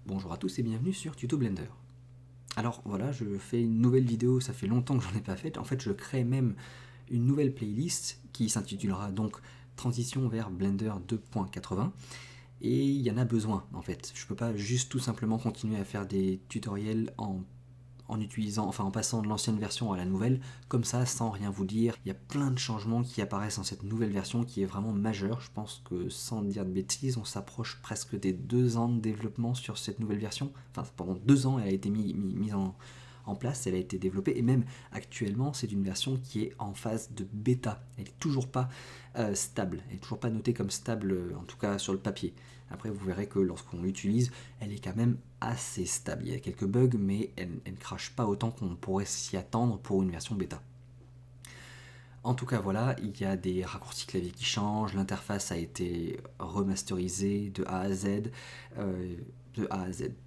Bonjour à tous et bienvenue sur Tuto Blender. Alors voilà, je fais une nouvelle vidéo, ça fait longtemps que j'en ai pas fait. En fait, je crée même une nouvelle playlist qui s'intitulera donc Transition vers Blender 2.80. Et il y en a besoin en fait. Je peux pas juste tout simplement continuer à faire des tutoriels en passant de l'ancienne version à la nouvelle, comme ça, sans rien vous dire. Il y a plein de changements qui apparaissent dans cette nouvelle version qui est vraiment majeure. Je pense que, sans dire de bêtises, on s'approche presque des 2 ans de développement sur cette nouvelle version. Enfin, pendant 2 ans, elle a été mise en place, elle a été développée, et même actuellement, c'est une version qui est en phase de bêta. Elle n'est toujours pas stable, elle n'est toujours pas notée comme stable, en tout cas sur le papier. Après, vous verrez que lorsqu'on l'utilise, elle est quand même assez stable. Il y a quelques bugs, mais elle ne crache pas autant qu'on pourrait s'y attendre pour une version bêta. En tout cas, voilà, il y a des raccourcis clavier qui changent, l'interface a été remasterisée de A à Z.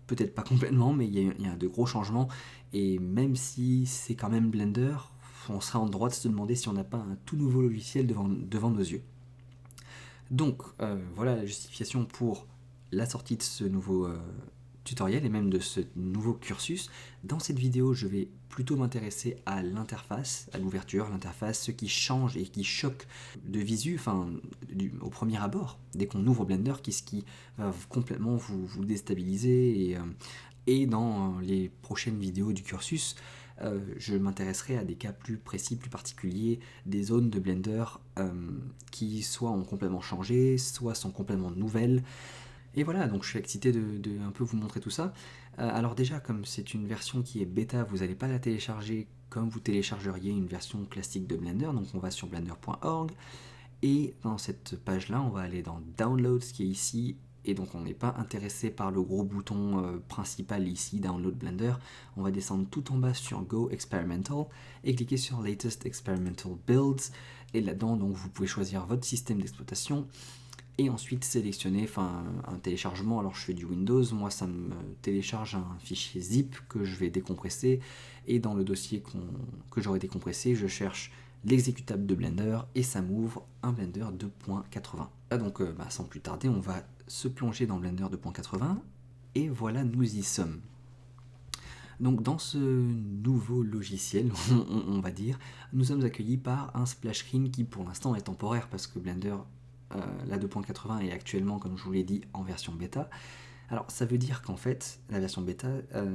Peut-être pas complètement, mais il y a de gros changements. Et même si c'est quand même Blender, on serait en droit de se demander si on n'a pas un tout nouveau logiciel devant nos yeux. Donc voilà la justification pour la sortie de ce nouveau tutoriel et même de ce nouveau cursus. Dans cette vidéo, je vais plutôt m'intéresser à l'interface, à l'ouverture, l'interface, ce qui change et qui choque de visu, au premier abord, dès qu'on ouvre Blender, qu'est-ce qui va complètement vous déstabiliser. Et dans les prochaines vidéos du cursus, je m'intéresserai à des cas plus précis, plus particuliers, des zones de Blender qui soit ont complètement changé, soit sont complètement nouvelles. Et voilà, donc je suis excité de un peu vous montrer tout ça. Alors déjà, comme c'est une version qui est bêta, vous n'allez pas la télécharger comme vous téléchargeriez une version classique de Blender. Donc on va sur blender.org, et dans cette page-là, on va aller dans Downloads, qui est ici. Et donc on n'est pas intéressé par le gros bouton principal ici, Download Blender. On va descendre tout en bas sur Go Experimental et cliquer sur Latest Experimental Builds. Et là-dedans, donc, vous pouvez choisir votre système d'exploitation et ensuite sélectionner un téléchargement. Alors je fais du Windows, moi ça me télécharge un fichier zip que je vais décompresser. Et dans le dossier que j'aurai décompressé, je cherche l'exécutable de Blender et ça m'ouvre un Blender 2.80. Là donc sans plus tarder, on va se plonger dans Blender 2.80 et voilà, nous y sommes. Donc dans ce nouveau logiciel, on va dire, nous sommes accueillis par un splash screen qui pour l'instant est temporaire parce que Blender, la 2.80 est actuellement, comme je vous l'ai dit, en version bêta. Alors ça veut dire qu'en fait, la version bêta,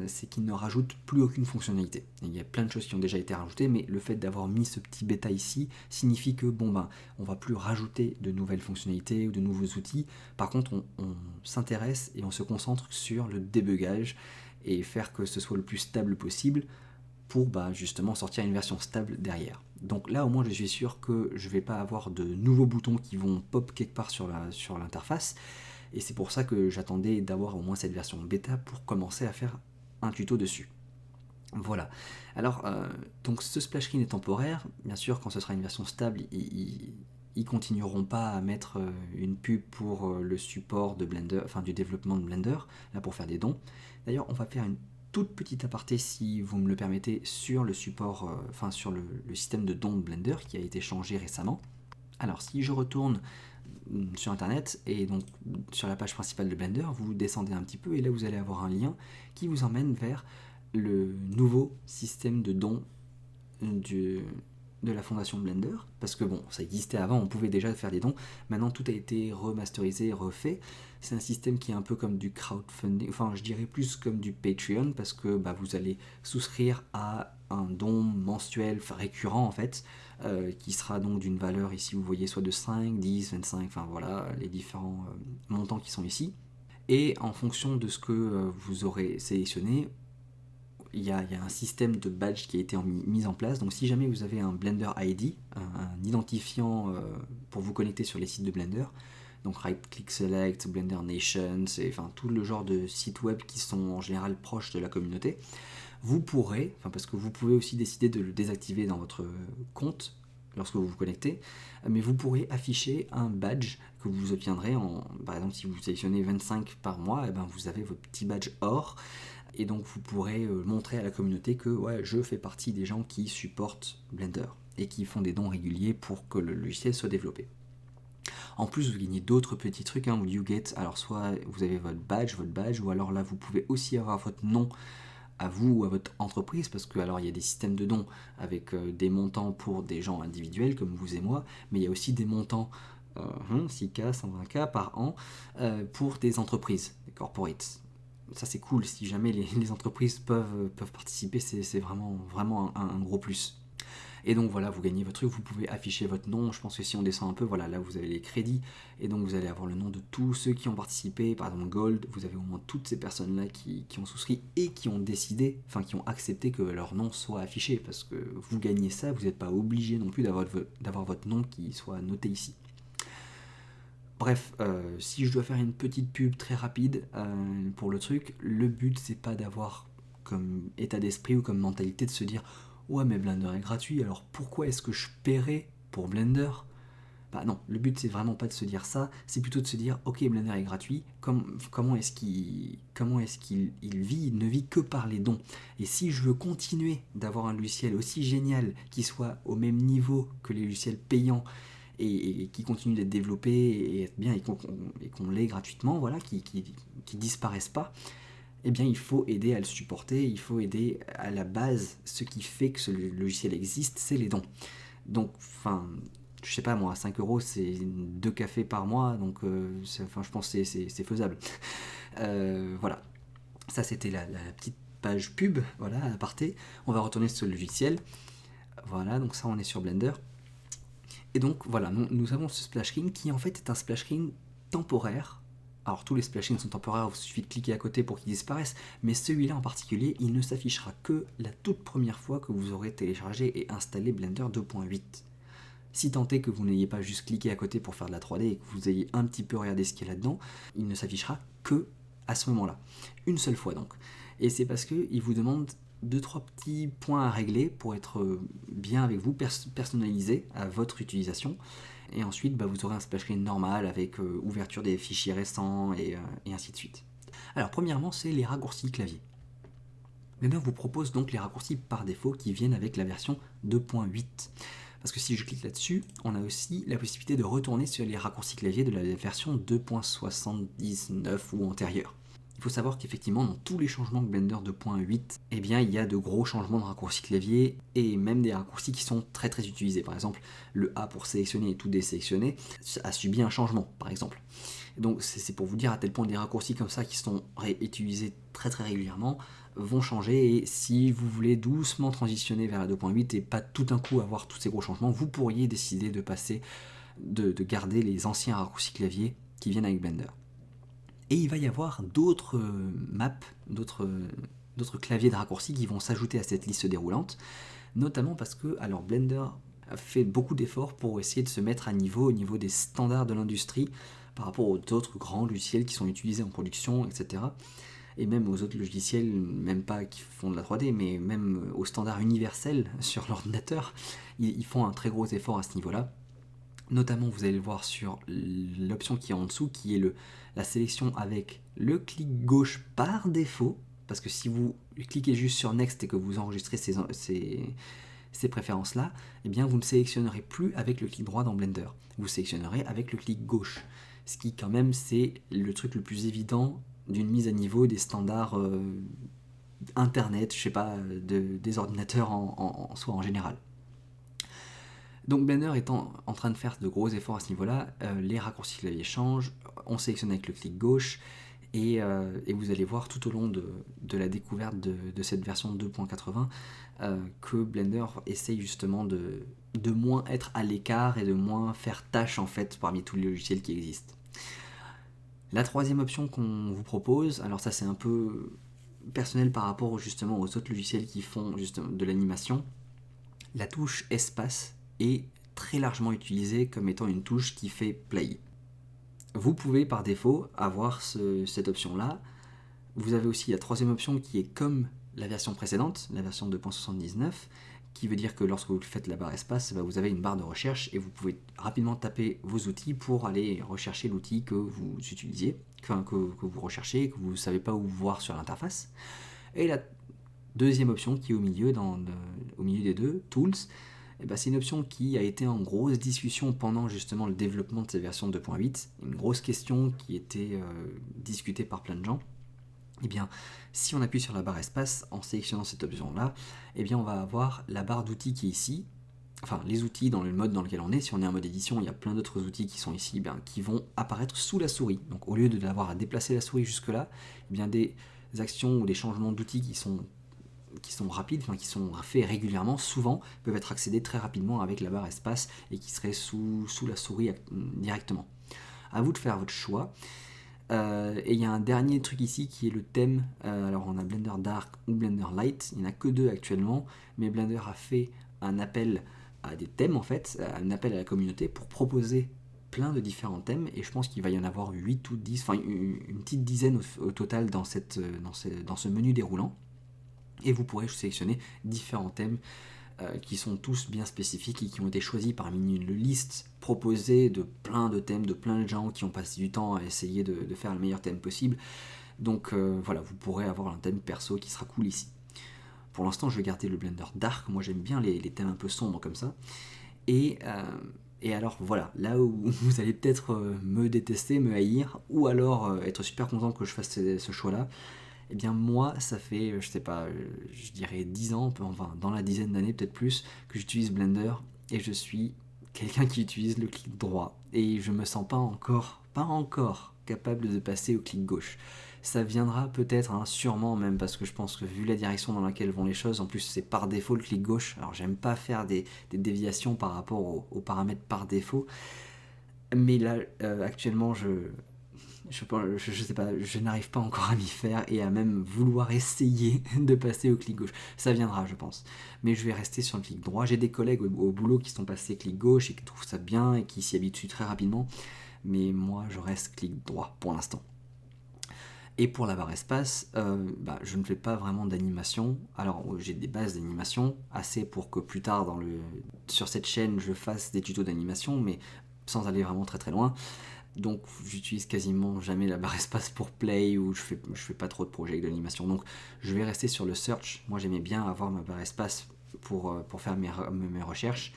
c'est qu'il ne rajoute plus aucune fonctionnalité. Il y a plein de choses qui ont déjà été rajoutées, mais le fait d'avoir mis ce petit bêta ici signifie que on va plus rajouter de nouvelles fonctionnalités ou de nouveaux outils. Par contre, on s'intéresse et on se concentre sur le débugage et faire que ce soit le plus stable possible pour justement sortir une version stable derrière. Donc là au moins je suis sûr que je ne vais pas avoir de nouveaux boutons qui vont pop quelque part sur l'interface. Et c'est pour ça que j'attendais d'avoir au moins cette version bêta pour commencer à faire un tuto dessus. Voilà. Alors, donc ce splash screen est temporaire. Bien sûr, quand ce sera une version stable, ils continueront pas à mettre une pub pour le support de Blender, du développement de Blender, là pour faire des dons. D'ailleurs, on va faire une toute petite aparté, si vous me le permettez, sur le support, sur le système de dons de Blender qui a été changé récemment. Alors, si je retourne sur internet et donc sur la page principale de Blender, vous descendez un petit peu et là vous allez avoir un lien qui vous emmène vers le nouveau système de dons de la fondation Blender, parce que ça existait avant, on pouvait déjà faire des dons, maintenant tout a été remasterisé, refait. C'est un système qui est un peu comme du crowdfunding, je dirais plus comme du Patreon, parce que vous allez souscrire à un don mensuel, récurrent en fait, qui sera donc d'une valeur, ici vous voyez, soit de 5, 10, 25, voilà les différents montants qui sont ici. Et en fonction de ce que vous aurez sélectionné, il y a un système de badge qui a été mis en place. Donc si jamais vous avez un Blender ID, un identifiant pour vous connecter sur les sites de Blender, donc Right Click Select, Blender Nations, et tout le genre de sites web qui sont en général proches de la communauté, vous pourrez, parce que vous pouvez aussi décider de le désactiver dans votre compte lorsque vous vous connectez, mais vous pourrez afficher un badge que vous obtiendrez par exemple si vous sélectionnez 25 par mois, vous avez votre petit badge or. Et donc vous pourrez montrer à la communauté que je fais partie des gens qui supportent Blender et qui font des dons réguliers pour que le logiciel soit développé. En plus, vous gagnez d'autres petits trucs, hein, you get, alors soit vous avez votre badge, ou alors là, vous pouvez aussi avoir votre nom à vous ou à votre entreprise, parce que alors il y a des systèmes de dons avec des montants pour des gens individuels comme vous et moi, mais il y a aussi des montants 6K, 120K par an pour des entreprises, des corporates. Ça c'est cool, si jamais les entreprises peuvent participer, c'est vraiment un gros plus. Et donc voilà, vous gagnez votre truc, vous pouvez afficher votre nom. Je pense que si on descend un peu, voilà, là vous avez les crédits, et donc vous allez avoir le nom de tous ceux qui ont participé. Par exemple, Gold, vous avez au moins toutes ces personnes-là qui ont souscrit et qui ont décidé, enfin qui ont accepté que leur nom soit affiché, parce que vous gagnez ça, vous n'êtes pas obligé non plus d'avoir votre nom qui soit noté ici. Bref, si je dois faire une petite pub très rapide pour le truc, le but c'est pas d'avoir comme état d'esprit ou comme mentalité de se dire ouais mais Blender est gratuit, alors pourquoi est-ce que je paierais pour Blender? Bah non, le but c'est vraiment pas de se dire ça, c'est plutôt de se dire ok Blender est gratuit, comment est-ce qu'il vit? Il ne vit que par les dons. Et si je veux continuer d'avoir un logiciel aussi génial qui soit au même niveau que les logiciels payants et qui continue d'être développé et être bien et qu'on l'ait gratuitement, voilà, qui disparaissent pas, eh bien il faut aider à le supporter, il faut aider à la base. Ce qui fait que ce logiciel existe, c'est les dons. Donc, enfin, je sais pas moi, 5 euros c'est 2 cafés par mois, donc je pense que c'est faisable. Voilà, ça c'était la petite page pub, voilà, à aparté. On va retourner sur le logiciel. Voilà, donc ça on est sur Blender. Et donc voilà, nous avons ce splash screen qui en fait est un splash screen temporaire. Alors tous les splash screens sont temporaires, il suffit de cliquer à côté pour qu'ils disparaissent, mais celui-là en particulier, il ne s'affichera que la toute première fois que vous aurez téléchargé et installé Blender 2.8. Si tant est que vous n'ayez pas juste cliqué à côté pour faire de la 3D et que vous ayez un petit peu regardé ce qu'il y a là-dedans, il ne s'affichera que à ce moment-là. Une seule fois donc. Et c'est parce qu'il vous demande 2-3 petits points à régler pour être bien avec vous, personnalisé à votre utilisation. Et ensuite, vous aurez un splash screen normal avec ouverture des fichiers récents et ainsi de suite. Alors, premièrement, c'est les raccourcis clavier. Blender vous propose donc les raccourcis par défaut qui viennent avec la version 2.8. Parce que si je clique là-dessus, on a aussi la possibilité de retourner sur les raccourcis clavier de la version 2.79 ou antérieure. Il faut savoir qu'effectivement, dans tous les changements de Blender 2.8, eh bien, il y a de gros changements de raccourcis clavier et même des raccourcis qui sont très très utilisés. Par exemple, le A pour sélectionner et tout désélectionner a subi un changement, par exemple. Donc c'est pour vous dire à tel point des raccourcis comme ça qui sont utilisés très très régulièrement vont changer, et si vous voulez doucement transitionner vers la 2.8 et pas tout d'un coup avoir tous ces gros changements, vous pourriez décider de passer, de garder les anciens raccourcis clavier qui viennent avec Blender. Et il va y avoir d'autres maps, d'autres claviers de raccourcis qui vont s'ajouter à cette liste déroulante, notamment parce que alors Blender a fait beaucoup d'efforts pour essayer de se mettre à niveau au niveau des standards de l'industrie par rapport aux autres grands logiciels qui sont utilisés en production, etc. Et même aux autres logiciels, même pas qui font de la 3D, mais même aux standards universels sur l'ordinateur, ils font un très gros effort à ce niveau-là. Notamment, vous allez le voir sur l'option qui est en dessous, qui est la sélection avec le clic gauche par défaut, parce que si vous cliquez juste sur Next et que vous enregistrez ces préférences-là, eh bien vous ne sélectionnerez plus avec le clic droit dans Blender, vous sélectionnerez avec le clic gauche, ce qui quand même c'est le truc le plus évident d'une mise à niveau des standards internet, je sais pas, des ordinateurs en soi en général. Donc Blender étant en train de faire de gros efforts à ce niveau-là, les raccourcis clavier changent, on sélectionne avec le clic gauche, et vous allez voir tout au long de la découverte de cette version 2.80 que Blender essaye justement de moins être à l'écart et de moins faire tâche en fait parmi tous les logiciels qui existent. La troisième option qu'on vous propose, alors ça c'est un peu personnel par rapport justement aux autres logiciels qui font justement de l'animation, la touche espace est très largement utilisée comme étant une touche qui fait play. Vous pouvez par défaut avoir cette option-là. Vous avez aussi la troisième option qui est comme la version précédente, la version 2.79, qui veut dire que lorsque vous faites la barre espace, vous avez une barre de recherche et vous pouvez rapidement taper vos outils pour aller rechercher l'outil que vous utilisiez, que vous recherchez, que vous ne savez pas où voir sur l'interface. Et la deuxième option qui est au milieu des deux, Tools, eh ben, c'est une option qui a été en grosse discussion pendant justement le développement de cette version 2.8, une grosse question qui était discutée par plein de gens. Eh bien, si on appuie sur la barre espace en sélectionnant cette option-là, eh bien, on va avoir la barre d'outils qui est ici, enfin les outils dans le mode dans lequel on est. Si on est en mode édition, il y a plein d'autres outils qui sont ici, qui vont apparaître sous la souris. Donc au lieu d'avoir à déplacer la souris jusque-là, eh bien, des actions ou des changements d'outils qui sont rapides, qui sont faits régulièrement, souvent peuvent être accédés très rapidement avec la barre espace et qui seraient sous la souris directement. À vous de faire votre choix. Et il y a un dernier truc ici qui est le thème. Alors on a Blender Dark ou Blender Light, il n'y en a que 2 actuellement, mais Blender a fait un appel à des thèmes en fait, un appel à la communauté pour proposer plein de différents thèmes, et je pense qu'il va y en avoir 8 ou 10, enfin une petite dizaine au total dans ce menu déroulant, et vous pourrez sélectionner différents thèmes qui sont tous bien spécifiques et qui ont été choisis parmi une liste proposée de plein de thèmes, de plein de gens qui ont passé du temps à essayer de faire le meilleur thème possible. Donc voilà, vous pourrez avoir un thème perso qui sera cool ici. Pour l'instant, je vais garder le Blender Dark, moi j'aime bien les thèmes un peu sombres comme ça. Et alors voilà, là où vous allez peut-être me détester, me haïr, ou alors être super content que je fasse ce choix-là, eh bien moi, ça fait, je sais pas, je dirais 10 ans, enfin dans la dizaine d'années peut-être plus, que j'utilise Blender, et je suis quelqu'un qui utilise le clic droit, et je me sens pas encore capable de passer au clic gauche. Ça viendra peut-être, sûrement même, parce que je pense que vu la direction dans laquelle vont les choses, en plus c'est par défaut le clic gauche, alors j'aime pas faire des déviations par rapport aux paramètres par défaut, mais là, actuellement, je sais pas, je n'arrive pas encore à m'y faire et à même vouloir essayer de passer au clic gauche. Ça viendra, je pense. Mais je vais rester sur le clic droit. J'ai des collègues au boulot qui sont passés clic gauche et qui trouvent ça bien et qui s'y habituent très rapidement. Mais moi, je reste clic droit pour l'instant. Et pour la barre espace, je ne fais pas vraiment d'animation. Alors, j'ai des bases d'animation, assez pour que plus tard sur cette chaîne, je fasse des tutos d'animation, mais sans aller vraiment très très loin. Donc j'utilise quasiment jamais la barre espace pour play, ou je fais pas trop de projets d'animation. Donc je vais rester sur le search. Moi j'aimais bien avoir ma barre espace pour faire mes recherches,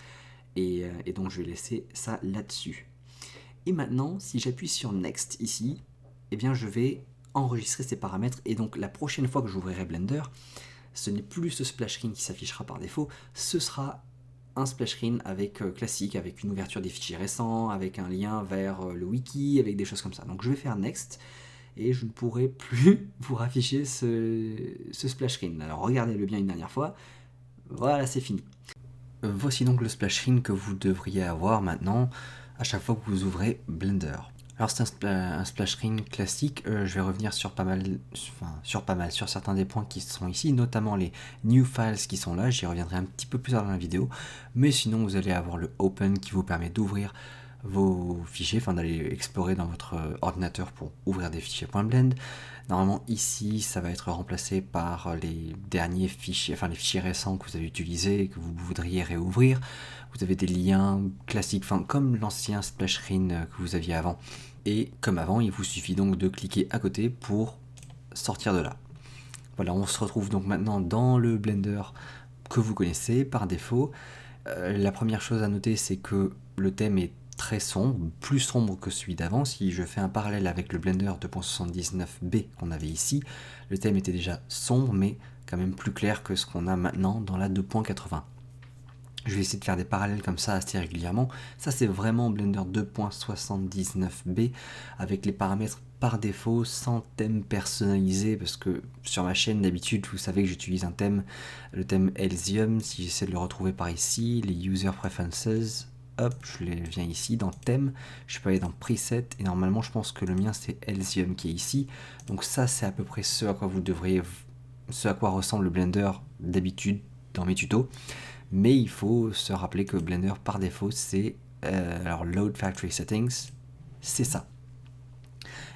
et donc je vais laisser ça là-dessus. Et maintenant, si j'appuie sur Next ici, eh bien je vais enregistrer ces paramètres, et donc la prochaine fois que j'ouvrirai Blender, ce n'est plus ce splash screen qui s'affichera par défaut, ce sera un splash screen classique, avec une ouverture des fichiers récents, avec un lien vers le wiki, avec des choses comme ça. Donc je vais faire Next, et je ne pourrai plus vous afficher ce splash screen. Alors regardez-le bien une dernière fois, voilà, c'est fini. Voici donc le splash screen que vous devriez avoir maintenant à chaque fois que vous ouvrez Blender. Alors c'est un splash screen classique, je vais revenir sur certains des points qui sont ici, notamment les new files qui sont là, j'y reviendrai un petit peu plus tard dans la vidéo, mais sinon vous allez avoir le open qui vous permet d'ouvrir vos fichiers, d'aller explorer dans votre ordinateur pour ouvrir des fichiers .blend. Normalement ici ça va être remplacé par les derniers fichiers, les fichiers récents que vous avez utilisés et que vous voudriez réouvrir. Vous avez des liens classiques, comme l'ancien splash screen que vous aviez avant. Et comme avant, il vous suffit donc de cliquer à côté pour sortir de là. Voilà, on se retrouve donc maintenant dans le Blender que vous connaissez par défaut. La première chose à noter, c'est que le thème est très sombre, plus sombre que celui d'avant. Si je fais un parallèle avec le Blender 2.79b qu'on avait ici, le thème était déjà sombre, mais quand même plus clair que ce qu'on a maintenant dans la 2.80. Je vais essayer de faire des parallèles comme ça assez régulièrement. Ça c'est vraiment Blender 2.79b avec les paramètres par défaut, sans thème personnalisé, parce que sur ma chaîne d'habitude vous savez que j'utilise un thème, le thème Elysium. Si j'essaie de le retrouver par ici, les User Preferences, hop, je viens ici dans thème, je peux aller dans preset, et normalement je pense que le mien c'est Elysium qui est ici. Donc ça c'est à peu près ce à quoi ressemble le Blender d'habitude dans mes tutos. Mais il faut se rappeler que Blender par défaut c'est alors Load Factory Settings, c'est ça.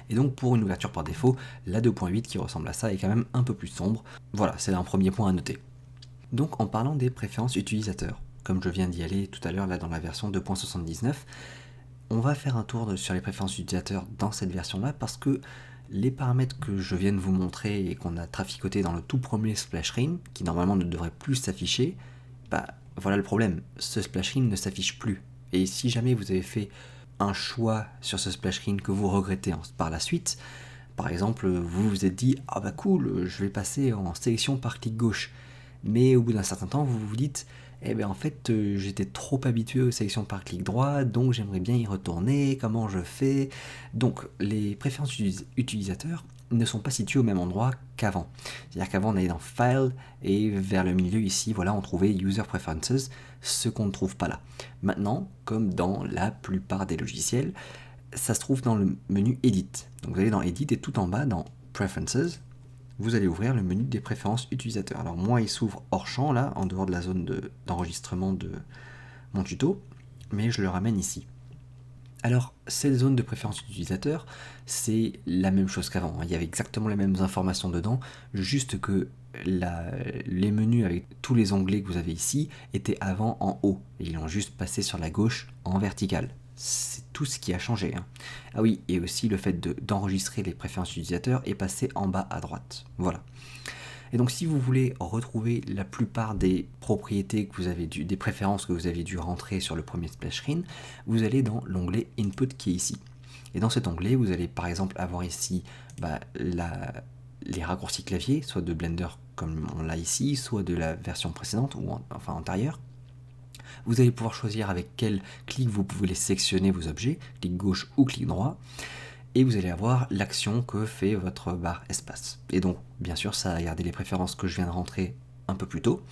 Et donc pour une ouverture par défaut, la 2.8 qui ressemble à ça est quand même un peu plus sombre. Voilà, c'est un premier point à noter. Donc en parlant des préférences utilisateurs, comme je viens d'y aller tout à l'heure là dans la version 2.79, on va faire un tour sur les préférences utilisateurs dans cette version là, parce que les paramètres que je viens de vous montrer et qu'on a traficoté dans le tout premier splash screen, qui normalement ne devrait plus s'afficher, voilà le problème, ce splash screen ne s'affiche plus. Et si jamais vous avez fait un choix sur ce splash screen que vous regrettez par la suite, par exemple, vous vous êtes dit « Ah bah cool, je vais passer en sélection par clic gauche ». Mais au bout d'un certain temps, vous vous dites « Eh bien en fait, j'étais trop habitué aux sélections par clic droit, donc j'aimerais bien y retourner, comment je fais ?» Donc les préférences utilisateurs ne sont pas situées au même endroit qu'avant. C'est-à-dire qu'avant on allait dans File et vers le milieu ici, voilà, on trouvait User Preferences, ce qu'on ne trouve pas là. Maintenant, comme dans la plupart des logiciels, ça se trouve dans le menu Edit. Donc vous allez dans Edit et tout en bas dans Preferences, vous allez ouvrir le menu des préférences utilisateurs. Alors moi il s'ouvre hors champ là, en dehors de la zone d'enregistrement de mon tuto, mais je le ramène ici. Alors cette zone de préférences utilisateurs, c'est la même chose qu'avant, il y avait exactement les mêmes informations dedans, juste que les menus avec tous les onglets que vous avez ici étaient avant en haut, et ils l'ont juste passé sur la gauche en vertical. C'est tout ce qui a changé. Hein. Ah oui, et aussi le fait d'enregistrer les préférences utilisateurs est passé en bas à droite. Voilà. Et donc si vous voulez retrouver la plupart des propriétés que vous avez des préférences que vous avez dû rentrer sur le premier splash screen, vous allez dans l'onglet Input qui est ici. Et dans cet onglet, vous allez par exemple avoir ici les raccourcis clavier, soit de Blender comme on l'a ici, soit de la version précédente, ou enfin antérieure. Vous allez pouvoir choisir avec quel clic vous pouvez les sélectionner vos objets, clic gauche ou clic droit, et vous allez avoir l'action que fait votre barre espace. Et donc, bien sûr, ça a gardé les préférences que je viens de rentrer un peu plus tôt,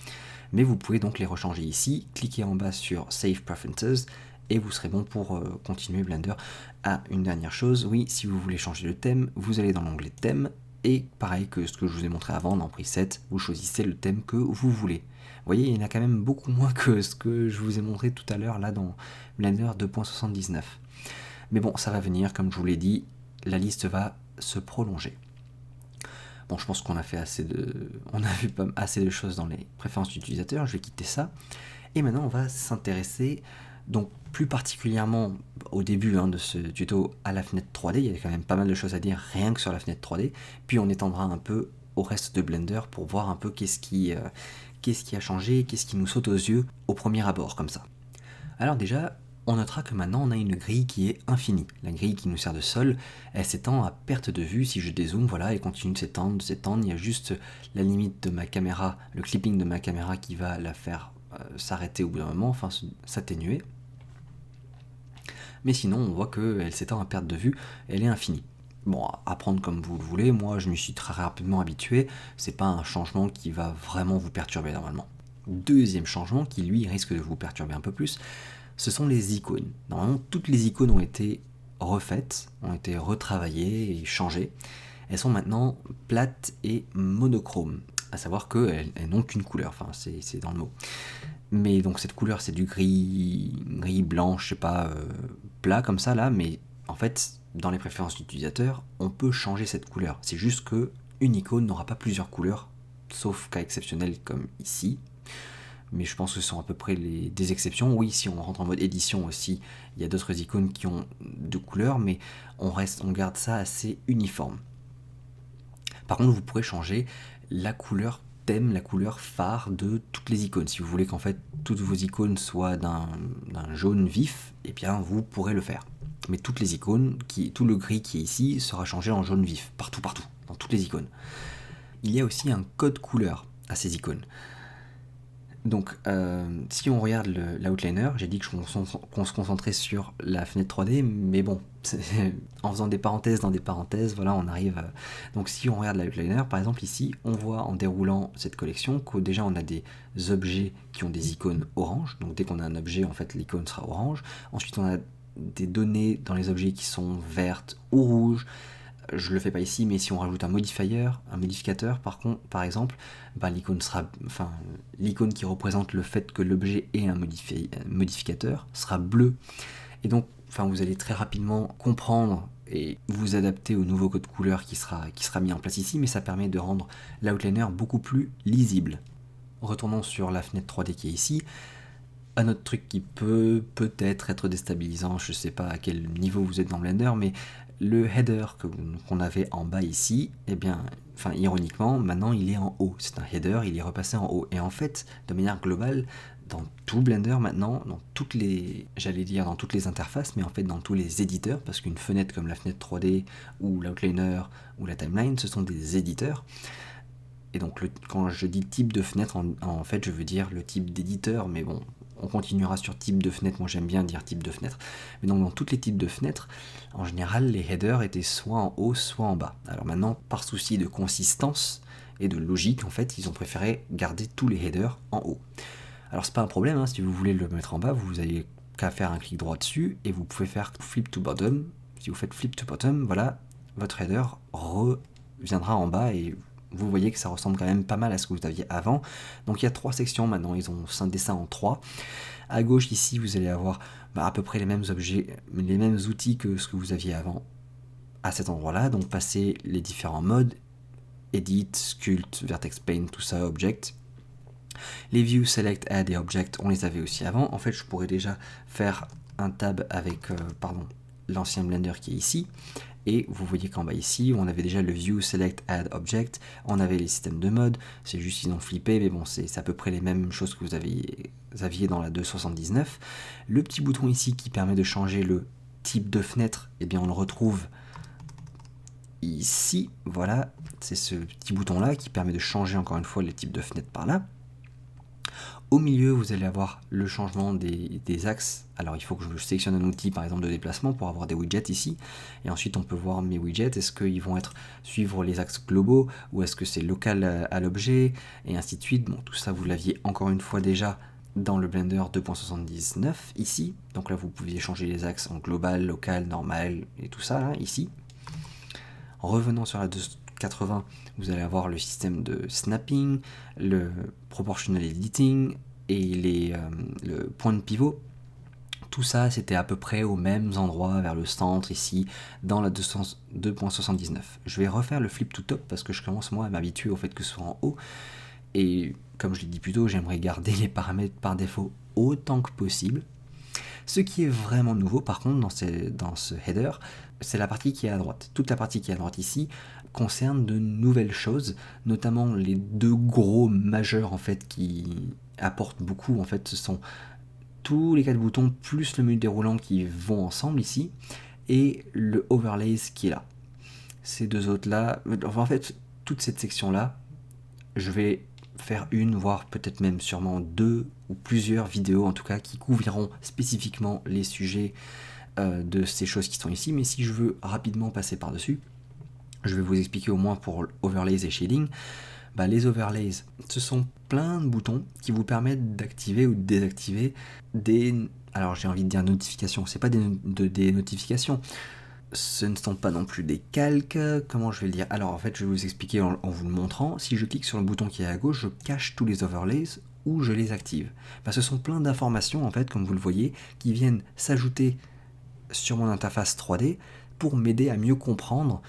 mais vous pouvez donc les rechanger ici, cliquez en bas sur Save Preferences, et vous serez bon pour continuer Blender. Ah, une dernière chose, oui, si vous voulez changer le thème, vous allez dans l'onglet thème, et pareil que ce que je vous ai montré avant dans Preset, vous choisissez le thème que vous voulez. Vous voyez, il y en a quand même beaucoup moins que ce que je vous ai montré tout à l'heure là dans Blender 2.79. Mais bon, ça va venir, comme je vous l'ai dit, la liste va se prolonger. Bon, je pense qu'on a fait on a vu assez de choses dans les préférences d'utilisateurs, je vais quitter ça. Et maintenant, on va s'intéresser, donc plus particulièrement au début de ce tuto, à la fenêtre 3D. Il y a quand même pas mal de choses à dire rien que sur la fenêtre 3D. Puis on étendra un peu au reste de Blender pour voir un peu qu'est-ce qui a changé, qu'est-ce qui nous saute aux yeux au premier abord, comme ça. Alors déjà, on notera que maintenant on a une grille qui est infinie. La grille qui nous sert de sol, elle s'étend à perte de vue. Si je dézoome, voilà, elle continue de s'étendre, Il y a juste la limite de ma caméra, le clipping de ma caméra qui va la faire s'arrêter au bout d'un moment, enfin s'atténuer. Mais sinon, on voit qu'elle s'étend à perte de vue, elle est infinie. Bon, à prendre comme vous le voulez, moi je m'y suis très rapidement habitué, c'est pas un changement qui va vraiment vous perturber normalement. Deuxième changement qui lui risque de vous perturber un peu plus, ce sont les icônes. Normalement, toutes les icônes ont été refaites, ont été retravaillées et changées. Elles sont maintenant plates et monochromes, à savoir qu'elles n'ont qu'une couleur, enfin c'est dans le mot. Mais donc cette couleur c'est du gris blanc, je sais pas, plat comme ça là, mais en fait dans les préférences d'utilisateur, on peut changer cette couleur. C'est juste que une icône n'aura pas plusieurs couleurs, sauf cas exceptionnel comme ici. Mais je pense que ce sont à peu près des exceptions. Oui, si on rentre en mode édition aussi, il y a d'autres icônes qui ont deux couleurs, mais on garde ça assez uniforme. Par contre, vous pourrez changer la couleur thème, la couleur phare de toutes les icônes. Si vous voulez qu'en fait toutes vos icônes soient d'un jaune vif, eh bien vous pourrez le faire. Mais toutes les icônes, tout le gris qui est ici sera changé en jaune vif, partout, dans toutes les icônes. Il y a aussi un code couleur à ces icônes. Donc, si on regarde l'outliner, j'ai dit qu'on se concentrait sur la fenêtre 3D, mais bon, en faisant des parenthèses dans des parenthèses, voilà, on arrive à... Donc, si on regarde l'outliner, par exemple, ici, on voit en déroulant cette collection que déjà on a des objets qui ont des icônes orange. Donc, dès qu'on a un objet, en fait, l'icône sera orange. Ensuite, on a des données dans les objets qui sont vertes ou rouges. Je le fais pas ici, mais si on rajoute un modificateur, par exemple, l'icône qui représente le fait que l'objet ait un modificateur sera bleu. Et donc, vous allez très rapidement comprendre et vous adapter au nouveau code couleur qui sera mis en place ici, mais ça permet de rendre l'outliner beaucoup plus lisible. Retournons sur la fenêtre 3D qui est ici. Un autre truc qui peut peut-être être déstabilisant, je sais pas à quel niveau vous êtes dans Blender, mais le header qu'on avait en bas ici, eh bien, ironiquement, maintenant il est en haut. C'est un header, il est repassé en haut. Et en fait, de manière globale, dans tout Blender maintenant, dans toutes les, j'allais dire dans toutes les interfaces, mais en fait dans tous les éditeurs, parce qu'une fenêtre comme la fenêtre 3D ou l'outliner ou la timeline, ce sont des éditeurs. Et donc quand je dis type de fenêtre, en fait je veux dire le type d'éditeur, mais bon, on continuera sur type de fenêtre, moi j'aime bien dire type de fenêtre. Mais donc dans tous les types de fenêtres, en général les headers étaient soit en haut, soit en bas. Alors maintenant, par souci de consistance et de logique, en fait, ils ont préféré garder tous les headers en haut. Alors c'est pas un problème, hein, si vous voulez le mettre en bas, vous avez qu'à faire un clic droit dessus, et vous pouvez faire flip to bottom. Si vous faites flip to bottom, voilà, votre header reviendra en bas, et vous voyez que ça ressemble quand même pas mal à ce que vous aviez avant. Donc il y a 3 sections maintenant, ils ont scindé ça en 3. À gauche ici, vous allez avoir à peu près les mêmes objets, les mêmes outils que ce que vous aviez avant à cet endroit-là. Donc passer les différents modes, Edit, Sculpt, Vertex Paint, tout ça, Object. Les View, Select, Add et Object, on les avait aussi avant. En fait, je pourrais déjà faire un tab avec l'ancien Blender qui est ici. Et vous voyez qu'en bas ici, on avait déjà le View, Select, Add, Object, on avait les systèmes de mode, c'est juste qu'ils ont flippé, mais bon, c'est à peu près les mêmes choses que vous aviez dans la 2.79. Le petit bouton ici qui permet de changer le type de fenêtre, eh bien on le retrouve ici, voilà, c'est ce petit bouton là qui permet de changer encore une fois les types de fenêtres par là. Au milieu, vous allez avoir le changement des axes. Alors, il faut que je sélectionne un outil, par exemple, de déplacement pour avoir des widgets ici. Et ensuite, on peut voir mes widgets. Est-ce qu'ils vont suivre les axes globaux ou est-ce que c'est local à l'objet et ainsi de suite. Bon, tout ça, vous l'aviez encore une fois déjà dans le Blender 2.79 ici. Donc là, vous pouviez changer les axes en global, local, normal et tout ça, là, ici. En revenant sur la 280, vous allez avoir le système de snapping, le proportional editing et le point de pivot. Tout ça, c'était à peu près aux mêmes endroits, vers le centre, ici, dans la 2.79. Je vais refaire le flip to top parce que je commence moi à m'habituer au fait que ce soit en haut. Et comme je l'ai dit plus tôt, j'aimerais garder les paramètres par défaut autant que possible. Ce qui est vraiment nouveau par contre dans ce header, c'est la partie qui est à droite. Toute la partie qui est à droite ici concerne de nouvelles choses, notamment les 2 gros majeurs en fait qui apportent beaucoup. En fait, ce sont tous les 4 boutons plus le menu déroulant qui vont ensemble ici et le overlays qui est là. Ces 2 autres là, en fait, toute cette section là, je vais faire une, voire peut-être même sûrement 2 ou plusieurs vidéos en tout cas qui couvriront spécifiquement les sujets de ces choses qui sont ici, mais si je veux rapidement passer par-dessus, je vais vous expliquer au moins pour overlays et shading. Les overlays, ce sont plein de boutons qui vous permettent d'activer ou de désactiver alors j'ai envie de dire notifications, c'est pas des notifications, ce ne sont pas non plus des calques, comment je vais le dire? Alors en fait je vais vous expliquer en vous le montrant. Si je clique sur le bouton qui est à gauche, je cache tous les overlays ou je les active. Ce sont plein d'informations en fait, comme vous le voyez, qui viennent s'ajouter sur mon interface 3D pour m'aider à mieux comprendre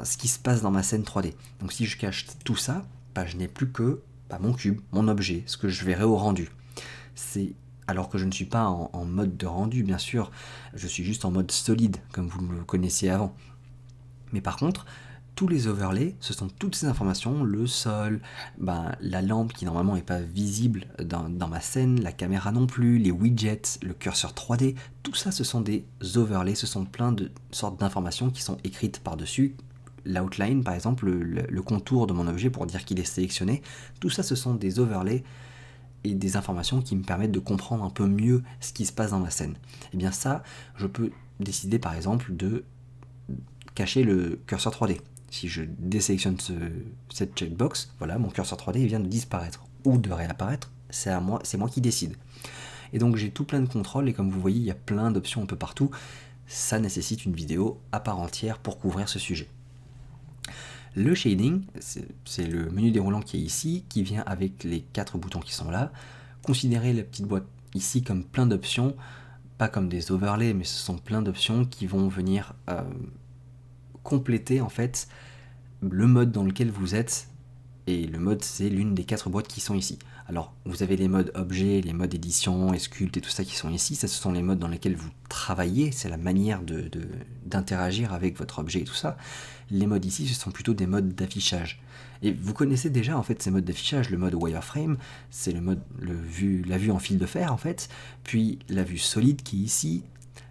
ce qui se passe dans ma scène 3D. Donc si je cache tout ça, je n'ai plus que mon cube, mon objet, ce que je verrai au rendu. Alors que je ne suis pas en mode de rendu, bien sûr, je suis juste en mode solide, comme vous le connaissiez avant. Mais par contre, tous les overlays, ce sont toutes ces informations, le sol, la lampe qui normalement n'est pas visible dans ma scène, la caméra non plus, les widgets, le curseur 3D, tout ça ce sont des overlays, ce sont plein de sortes d'informations qui sont écrites par-dessus. L'outline par exemple, le contour de mon objet pour dire qu'il est sélectionné, tout ça ce sont des overlays et des informations qui me permettent de comprendre un peu mieux ce qui se passe dans ma scène. Et bien ça, je peux décider par exemple de cacher le curseur 3D. Si je désélectionne cette checkbox, voilà, mon curseur 3D vient de disparaître ou de réapparaître, c'est moi qui décide. Et donc j'ai tout plein de contrôles et comme vous voyez, il y a plein d'options un peu partout. Ça nécessite une vidéo à part entière pour couvrir ce sujet. Le shading, c'est le menu déroulant qui est ici, qui vient avec les 4 boutons qui sont là. Considérez la petite boîte ici comme plein d'options, pas comme des overlays, mais ce sont plein d'options qui vont venir compléter en fait le mode dans lequel vous êtes Et le mode, c'est l'une des 4 boîtes qui sont ici. Alors, vous avez les modes objet, les modes édition, et sculpt et tout ça qui sont ici. Ça, ce sont les modes dans lesquels vous travaillez. C'est la manière d'interagir avec votre objet et tout ça. Les modes ici, ce sont plutôt des modes d'affichage. Et vous connaissez déjà en fait ces modes d'affichage. Le mode wireframe, c'est le mode la vue en fil de fer en fait. Puis la vue solide qui est ici.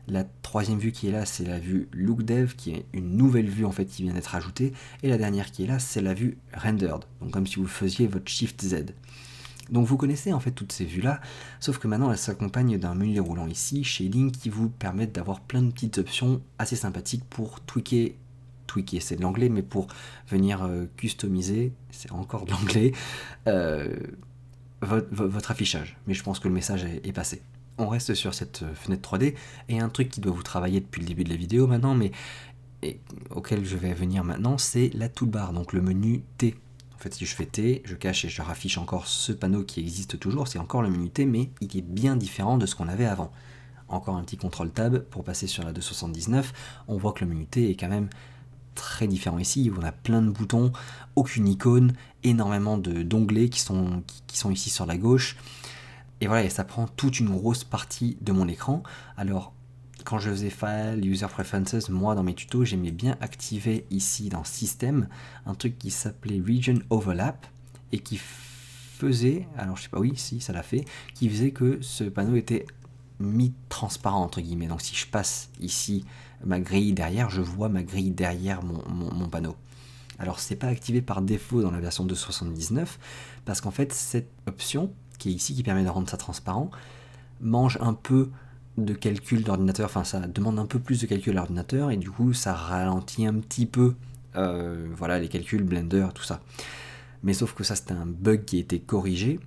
La troisième vue qui est là, c'est la vue Look Dev, qui est une nouvelle vue en fait qui vient d'être ajoutée. Et la dernière qui est là, c'est la vue Rendered, donc comme si vous faisiez votre Shift Z. Donc vous connaissez en fait toutes ces vues-là, sauf que maintenant elles s'accompagnent d'un menu déroulant ici, Shading, qui vous permettent d'avoir plein de petites options assez sympathiques pour tweaker, c'est de l'anglais, mais pour venir customiser, c'est encore de l'anglais, votre affichage. Mais je pense que le message est passé. On reste sur cette fenêtre 3D, et un truc qui doit vous travailler depuis le début de la vidéo maintenant, mais auquel je vais venir maintenant, c'est la toolbar, donc le menu T. En fait, si je fais T, je cache et je raffiche encore ce panneau qui existe toujours, c'est encore le menu T, mais il est bien différent de ce qu'on avait avant. Encore un petit contrôle tab pour passer sur la 279, on voit que le menu T est quand même très différent ici, on a plein de boutons, aucune icône, énormément d'onglets qui sont ici sur la gauche. Et voilà, et ça prend toute une grosse partie de mon écran. Alors, quand je faisais File, User Preferences, moi dans mes tutos, j'aimais bien activer ici dans System un truc qui s'appelait Region Overlap et qui faisait, alors je sais pas, oui, si ça l'a fait, qui faisait que ce panneau était mis transparent entre guillemets. Donc si je passe ici ma grille derrière, je vois ma grille derrière mon panneau. Alors c'est pas activé par défaut dans la version 2.79 parce qu'en fait cette option qui est ici, qui permet de rendre ça transparent, mange un peu de calcul d'ordinateur, enfin ça demande un peu plus de calcul à l'ordinateur, et du coup ça ralentit un petit peu voilà, les calculs, Blender, tout ça. Mais sauf que ça c'était un bug qui a été corrigé,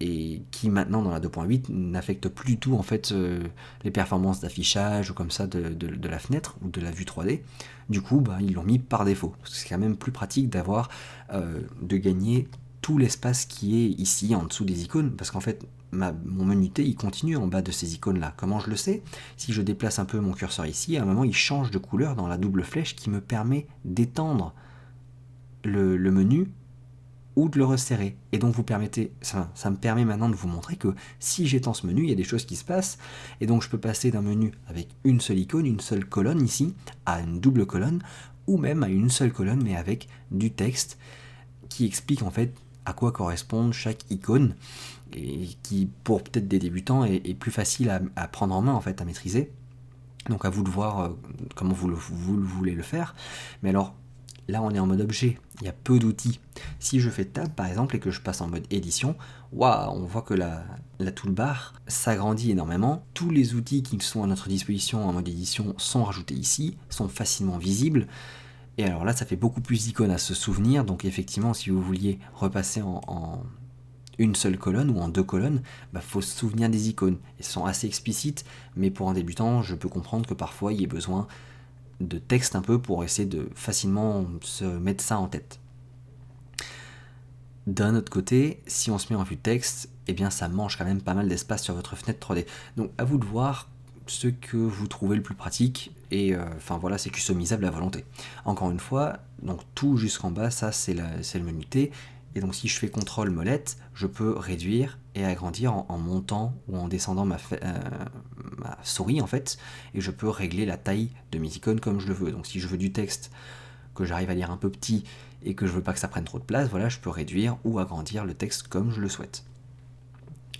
et qui maintenant dans la 2.8 n'affecte plus du tout en fait les performances d'affichage ou comme ça de la fenêtre ou de la vue 3D. Du coup ils l'ont mis par défaut, parce que c'est quand même plus pratique d'avoir de gagner tout l'espace qui est ici en dessous des icônes, parce qu'en fait mon menu T il continue en bas de ces icônes là. Comment je le sais? Si je déplace un peu mon curseur ici, à un moment il change de couleur dans la double flèche qui me permet d'étendre le menu ou de le resserrer. Et donc ça me permet maintenant de vous montrer que si j'étends ce menu, il y a des choses qui se passent, et donc je peux passer d'un menu avec une seule icône, une seule colonne ici, à une double colonne, ou même à une seule colonne mais avec du texte qui explique en fait à quoi correspond chaque icône, et qui pour peut-être des débutants est plus facile à prendre en main en fait, à maîtriser. Donc à vous de voir comment vous voulez le faire. Mais alors là on est en mode objet, il y a peu d'outils. Si je fais tab par exemple et que je passe en mode édition, waouh, on voit que la toolbar s'agrandit énormément. Tous les outils qui sont à notre disposition en mode édition sont rajoutés ici, sont facilement visibles. Et alors là, ça fait beaucoup plus d'icônes à se souvenir, donc effectivement, si vous vouliez repasser en une seule colonne ou en deux colonnes, faut se souvenir des icônes. Elles sont assez explicites, mais pour un débutant, je peux comprendre que parfois, il y ait besoin de texte un peu pour essayer de facilement se mettre ça en tête. D'un autre côté, si on se met en vue texte, eh bien ça mange quand même pas mal d'espace sur votre fenêtre 3D. Donc à vous de voir ce que vous trouvez le plus pratique, et enfin voilà, c'est customisable à volonté. Encore une fois, donc tout jusqu'en bas, ça c'est le menu T, et donc si je fais CTRL molette, je peux réduire et agrandir en montant ou en descendant ma souris en fait, et je peux régler la taille de mes icônes comme je le veux. Donc si je veux du texte que j'arrive à lire un peu petit et que je veux pas que ça prenne trop de place, voilà, je peux réduire ou agrandir le texte comme je le souhaite.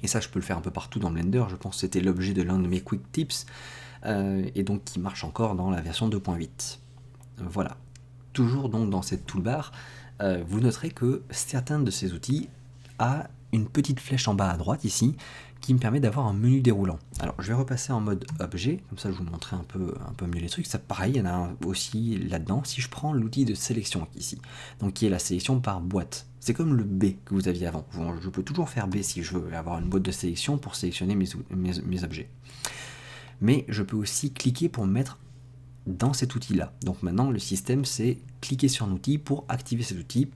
Et ça, je peux le faire un peu partout dans Blender. Je pense que c'était l'objet de l'un de mes quick tips, et donc qui marche encore dans la version 2.8. Voilà. Toujours donc dans cette toolbar, vous noterez que certains de ces outils a une petite flèche en bas à droite ici, qui me permet d'avoir un menu déroulant. Alors je vais repasser en mode objet, comme ça je vous montrer un peu mieux les trucs. Ça pareil, il y en a un aussi là-dedans. Si je prends l'outil de sélection ici, donc qui est la sélection par boîte, c'est comme le B que vous aviez avant. Je peux toujours faire B si je veux avoir une boîte de sélection pour sélectionner mes objets. Mais je peux aussi cliquer pour me mettre dans cet outil-là. Donc maintenant le système c'est cliquer sur un outil pour activer cet outil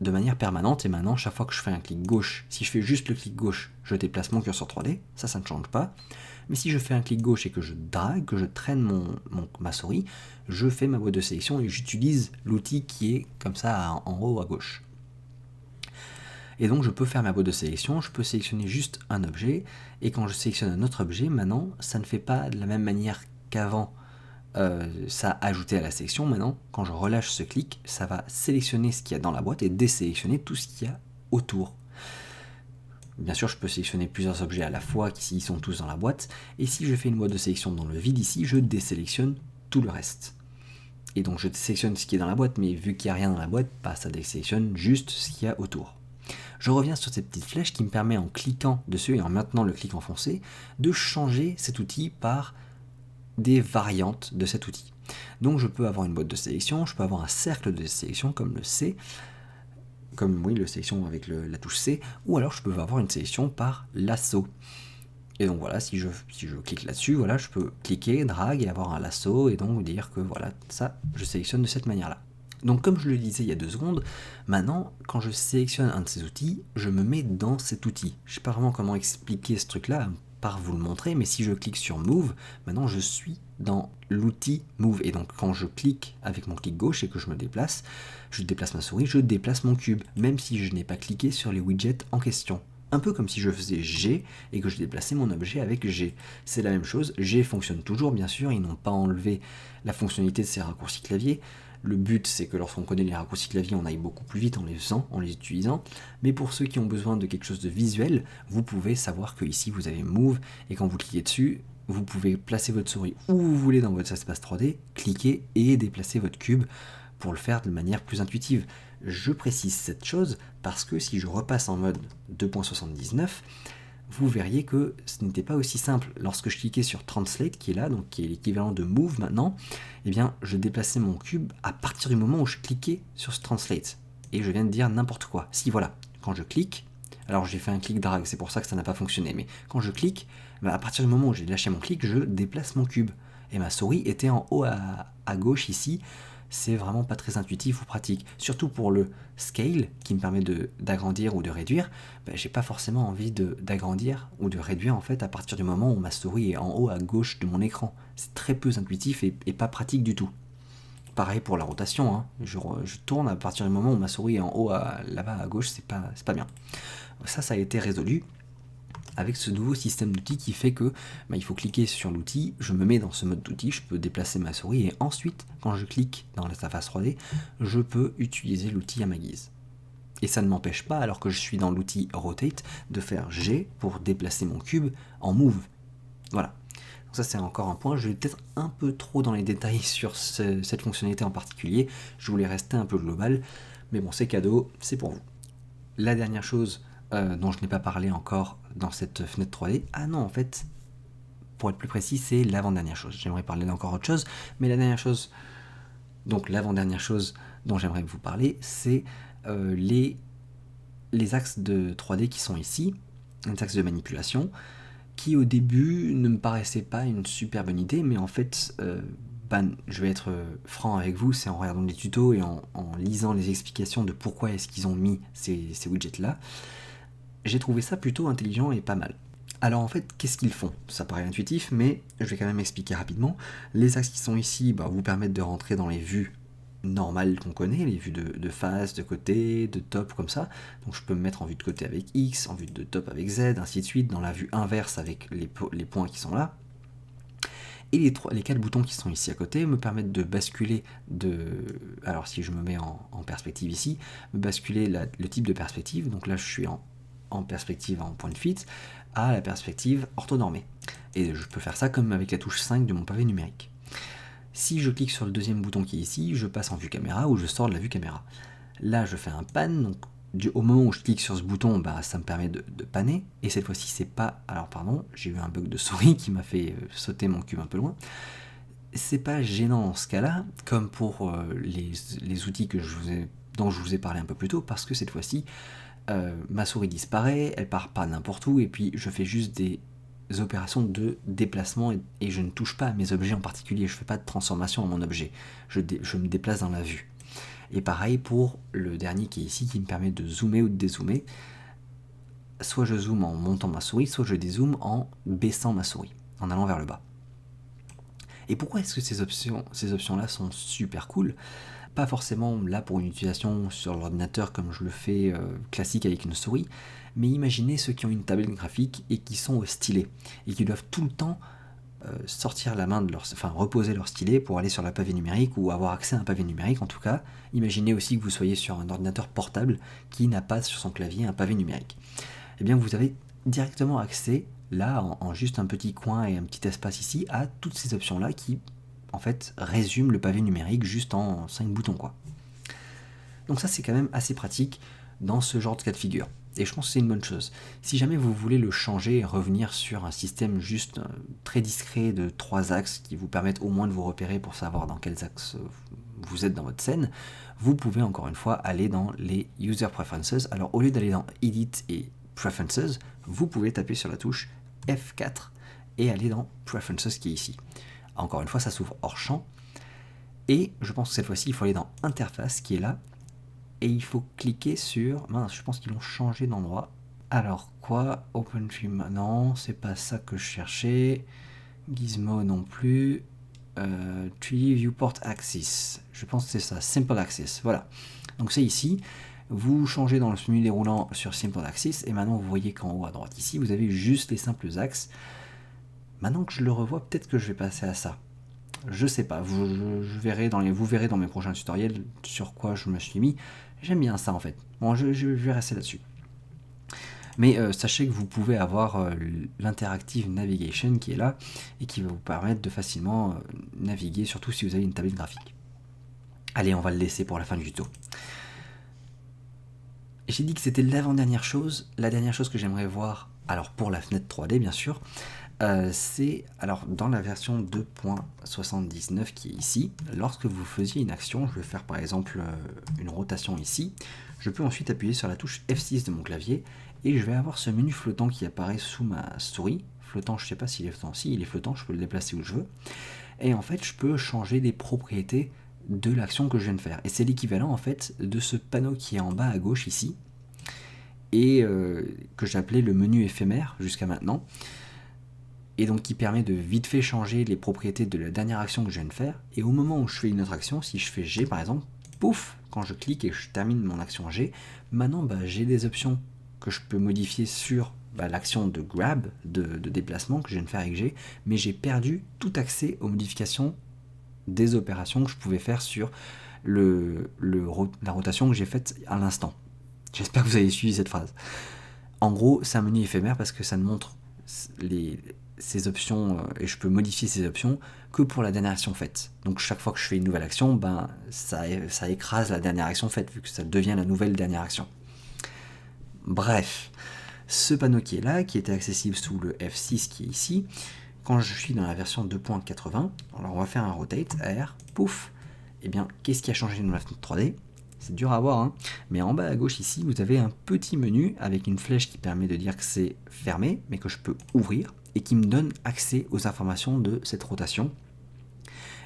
de manière permanente, et maintenant chaque fois que je fais un clic gauche, si je fais juste le clic gauche, je déplace mon curseur 3D, ça ne change pas. Mais si je fais un clic gauche et que je drague, que je traîne ma souris, je fais ma boîte de sélection et j'utilise l'outil qui est comme ça en haut à gauche. Et donc je peux faire ma boîte de sélection, je peux sélectionner juste un objet, et quand je sélectionne un autre objet, maintenant, ça ne fait pas de la même manière qu'avant, ça a ajouté à la sélection. Maintenant, quand je relâche ce clic, ça va sélectionner ce qu'il y a dans la boîte et désélectionner tout ce qu'il y a autour. Bien sûr, je peux sélectionner plusieurs objets à la fois s'ils sont tous dans la boîte, et si je fais une boîte de sélection dans le vide ici, je désélectionne tout le reste. Et donc je sélectionne ce qui est dans la boîte, mais vu qu'il n'y a rien dans la boîte, ça désélectionne juste ce qu'il y a autour. Je reviens sur cette petite flèche qui me permet en cliquant dessus et en maintenant le clic enfoncé, de changer cet outil par des variantes de cet outil. Donc je peux avoir une boîte de sélection, je peux avoir un cercle de sélection comme le C, le sélection avec la touche C, ou alors je peux avoir une sélection par lasso. Et donc voilà, si je clique là-dessus, voilà, je peux cliquer, drag et avoir un lasso et donc dire que voilà, ça, je sélectionne de cette manière-là. Donc comme je le disais il y a 2 secondes, maintenant, quand je sélectionne un de ces outils, je me mets dans cet outil. Je ne sais pas vraiment comment expliquer ce truc-là, par vous le montrer, mais si je clique sur Move, maintenant je suis dans l'outil Move. Et donc quand je clique avec mon clic gauche et que je déplace ma souris, je déplace mon cube, même si je n'ai pas cliqué sur les widgets en question. Un peu comme si je faisais G et que je déplaçais mon objet avec G. C'est la même chose, G fonctionne toujours, bien sûr, ils n'ont pas enlevé la fonctionnalité de ces raccourcis clavier. Le but, c'est que lorsqu'on connaît les raccourcis clavier, on aille beaucoup plus vite en les faisant, en les utilisant. Mais pour ceux qui ont besoin de quelque chose de visuel, vous pouvez savoir que ici vous avez Move, et quand vous cliquez dessus, vous pouvez placer votre souris où vous voulez dans votre espace 3D, cliquer et déplacer votre cube pour le faire de manière plus intuitive. Je précise cette chose parce que si je repasse en mode 2.79, vous verriez que ce n'était pas aussi simple. Lorsque je cliquais sur Translate, qui est là, donc qui est l'équivalent de Move maintenant, eh bien, je déplaçais mon cube à partir du moment où je cliquais sur ce Translate. Et je viens de dire n'importe quoi. Si voilà, quand je clique, alors j'ai fait un clic drag, c'est pour ça que ça n'a pas fonctionné, mais quand je clique, à partir du moment où j'ai lâché mon clic, je déplace mon cube. Et ma souris était en haut à gauche ici. C'est vraiment pas très intuitif ou pratique. Surtout pour le scale, qui me permet d'agrandir ou de réduire, j'ai pas forcément envie d'agrandir ou de réduire en fait à partir du moment où ma souris est en haut à gauche de mon écran. C'est très peu intuitif et pas pratique du tout. Pareil pour la rotation, hein. Je tourne à partir du moment où ma souris est en haut là-bas à gauche, c'est pas bien. Ça a été résolu avec ce nouveau système d'outils qui fait que il faut cliquer sur l'outil, je me mets dans ce mode d'outil, je peux déplacer ma souris et ensuite, quand je clique dans l'interface 3D, je peux utiliser l'outil à ma guise. Et ça ne m'empêche pas, alors que je suis dans l'outil Rotate, de faire G pour déplacer mon cube en Move. Voilà. Donc ça c'est encore un point, je vais peut-être un peu trop dans les détails sur cette fonctionnalité en particulier, je voulais rester un peu global, mais bon c'est cadeau, c'est pour vous. La dernière chose dont je n'ai pas parlé encore dans cette fenêtre 3D. Ah non, en fait, pour être plus précis, c'est l'avant-dernière chose. J'aimerais parler d'encore autre chose, mais l'avant-dernière chose dont j'aimerais vous parler, c'est les axes de 3D qui sont ici, les axes de manipulation, qui au début ne me paraissaient pas une super bonne idée, mais en fait, je vais être franc avec vous, c'est en regardant les tutos et en lisant les explications de pourquoi est-ce qu'ils ont mis ces widgets-là, j'ai trouvé ça plutôt intelligent et pas mal. Alors en fait, qu'est-ce qu'ils font? Ça paraît intuitif, mais je vais quand même expliquer rapidement. Les axes qui sont ici vous permettent de rentrer dans les vues normales qu'on connaît, les vues de face, de côté, de top, comme ça. Donc je peux me mettre en vue de côté avec X, en vue de top avec Z, ainsi de suite, dans la vue inverse avec les points qui sont là. Et les 4 boutons qui sont ici à côté me permettent de basculer alors si je me mets en perspective ici, me basculer le type de perspective. Donc là je suis en perspective en point de fit à la perspective orthonormée. Et je peux faire ça comme avec la touche 5 de mon pavé numérique. Si je clique sur le deuxième bouton qui est ici, je passe en vue caméra ou je sors de la vue caméra. Là je fais un pan, donc au moment où je clique sur ce bouton, ça me permet de panner, et cette fois-ci c'est pas... Alors pardon, j'ai eu un bug de souris qui m'a fait sauter mon cube un peu loin. C'est pas gênant dans ce cas-là, comme pour les outils dont je vous ai parlé un peu plus tôt, parce que cette fois-ci, ma souris disparaît, elle part pas n'importe où, et puis je fais juste des opérations de déplacement, et je ne touche pas à mes objets en particulier, je fais pas de transformation à mon objet, je me déplace dans la vue. Et pareil pour le dernier qui est ici, qui me permet de zoomer ou de dézoomer. Soit je zoome en montant ma souris, soit je dézoome en baissant ma souris, en allant vers le bas. Et pourquoi est-ce que ces options-là sont super cool? pas forcément là pour une utilisation sur l'ordinateur comme je le fais classique avec une souris, mais imaginez ceux qui ont une tablette graphique et qui sont au stylet, et qui doivent tout le temps sortir la main reposer leur stylet pour aller sur la pavé numérique ou avoir accès à un pavé numérique en tout cas. Imaginez aussi que vous soyez sur un ordinateur portable qui n'a pas sur son clavier un pavé numérique. Eh bien vous avez directement accès là en juste un petit coin et un petit espace ici à toutes ces options là qui en fait résument le pavé numérique juste en 5 boutons quoi. Donc ça c'est quand même assez pratique dans ce genre de cas de figure. Et je pense que c'est une bonne chose. Si jamais vous voulez le changer et revenir sur un système juste très discret de 3 axes qui vous permettent au moins de vous repérer pour savoir dans quels axes vous êtes dans votre scène, vous pouvez encore une fois aller dans les User Preferences. Alors au lieu d'aller dans Edit et Preferences, vous pouvez taper sur la touche F4 et aller dans Preferences qui est ici. Encore une fois, ça s'ouvre hors champ. Et je pense que cette fois-ci, il faut aller dans Interface qui est là. Et il faut cliquer sur... Mince, je pense qu'ils l'ont changé d'endroit. Alors quoi? OpenFilm, non, c'est pas ça que je cherchais. Gizmo non plus. 3D Viewport Axis. Je pense que c'est ça, Simple Axis. Voilà. Donc c'est ici. Vous changez dans le menu déroulant sur Simple Axis. Et maintenant, vous voyez qu'en haut à droite ici, vous avez juste les simples axes. Maintenant que je le revois, peut-être que je vais passer à ça. Je sais pas, vous verrez dans mes prochains tutoriels sur quoi je me suis mis. J'aime bien ça en fait. Bon, je vais rester là-dessus. Mais sachez que vous pouvez avoir l'interactive navigation qui est là et qui va vous permettre de facilement naviguer, surtout si vous avez une tablette graphique. Allez, on va le laisser pour la fin du tuto. J'ai dit que c'était l'avant-dernière chose. La dernière chose que j'aimerais voir, alors pour la fenêtre 3D bien sûr, c'est alors dans la version 2.79 qui est ici, lorsque vous faisiez une action, je vais faire par exemple une rotation ici, je peux ensuite appuyer sur la touche F6 de mon clavier et je vais avoir ce menu flottant qui apparaît sous ma souris. Flottant, je ne sais pas s'il est flottant, si il est flottant, je peux le déplacer où je veux. Et en fait, je peux changer les propriétés de l'action que je viens de faire. Et c'est l'équivalent en fait de ce panneau qui est en bas à gauche ici et que j'appelais le menu éphémère jusqu'à maintenant. Et donc qui permet de vite fait changer les propriétés de la dernière action que je viens de faire, et au moment où je fais une autre action, si je fais G par exemple, pouf, quand je clique et je termine mon action G, maintenant j'ai des options que je peux modifier sur l'action de grab, de déplacement que je viens de faire avec G, mais j'ai perdu tout accès aux modifications des opérations que je pouvais faire sur la rotation que j'ai faite à l'instant. J'espère que vous avez suivi cette phrase. En gros, c'est un menu éphémère parce que ça ne montre ces options et je peux modifier ces options que pour la dernière action faite. Donc chaque fois que je fais une nouvelle action, ça écrase la dernière action faite vu que ça devient la nouvelle dernière action. Bref, ce panneau qui est là, qui était accessible sous le F6 qui est ici, quand je suis dans la version 2.80, alors on va faire un rotate AR, pouf, et bien qu'est-ce qui a changé dans la fenêtre 3D? C'est dur à voir, hein, mais en bas à gauche ici, vous avez un petit menu avec une flèche qui permet de dire que c'est fermé, mais que je peux ouvrir, et qui me donne accès aux informations de cette rotation.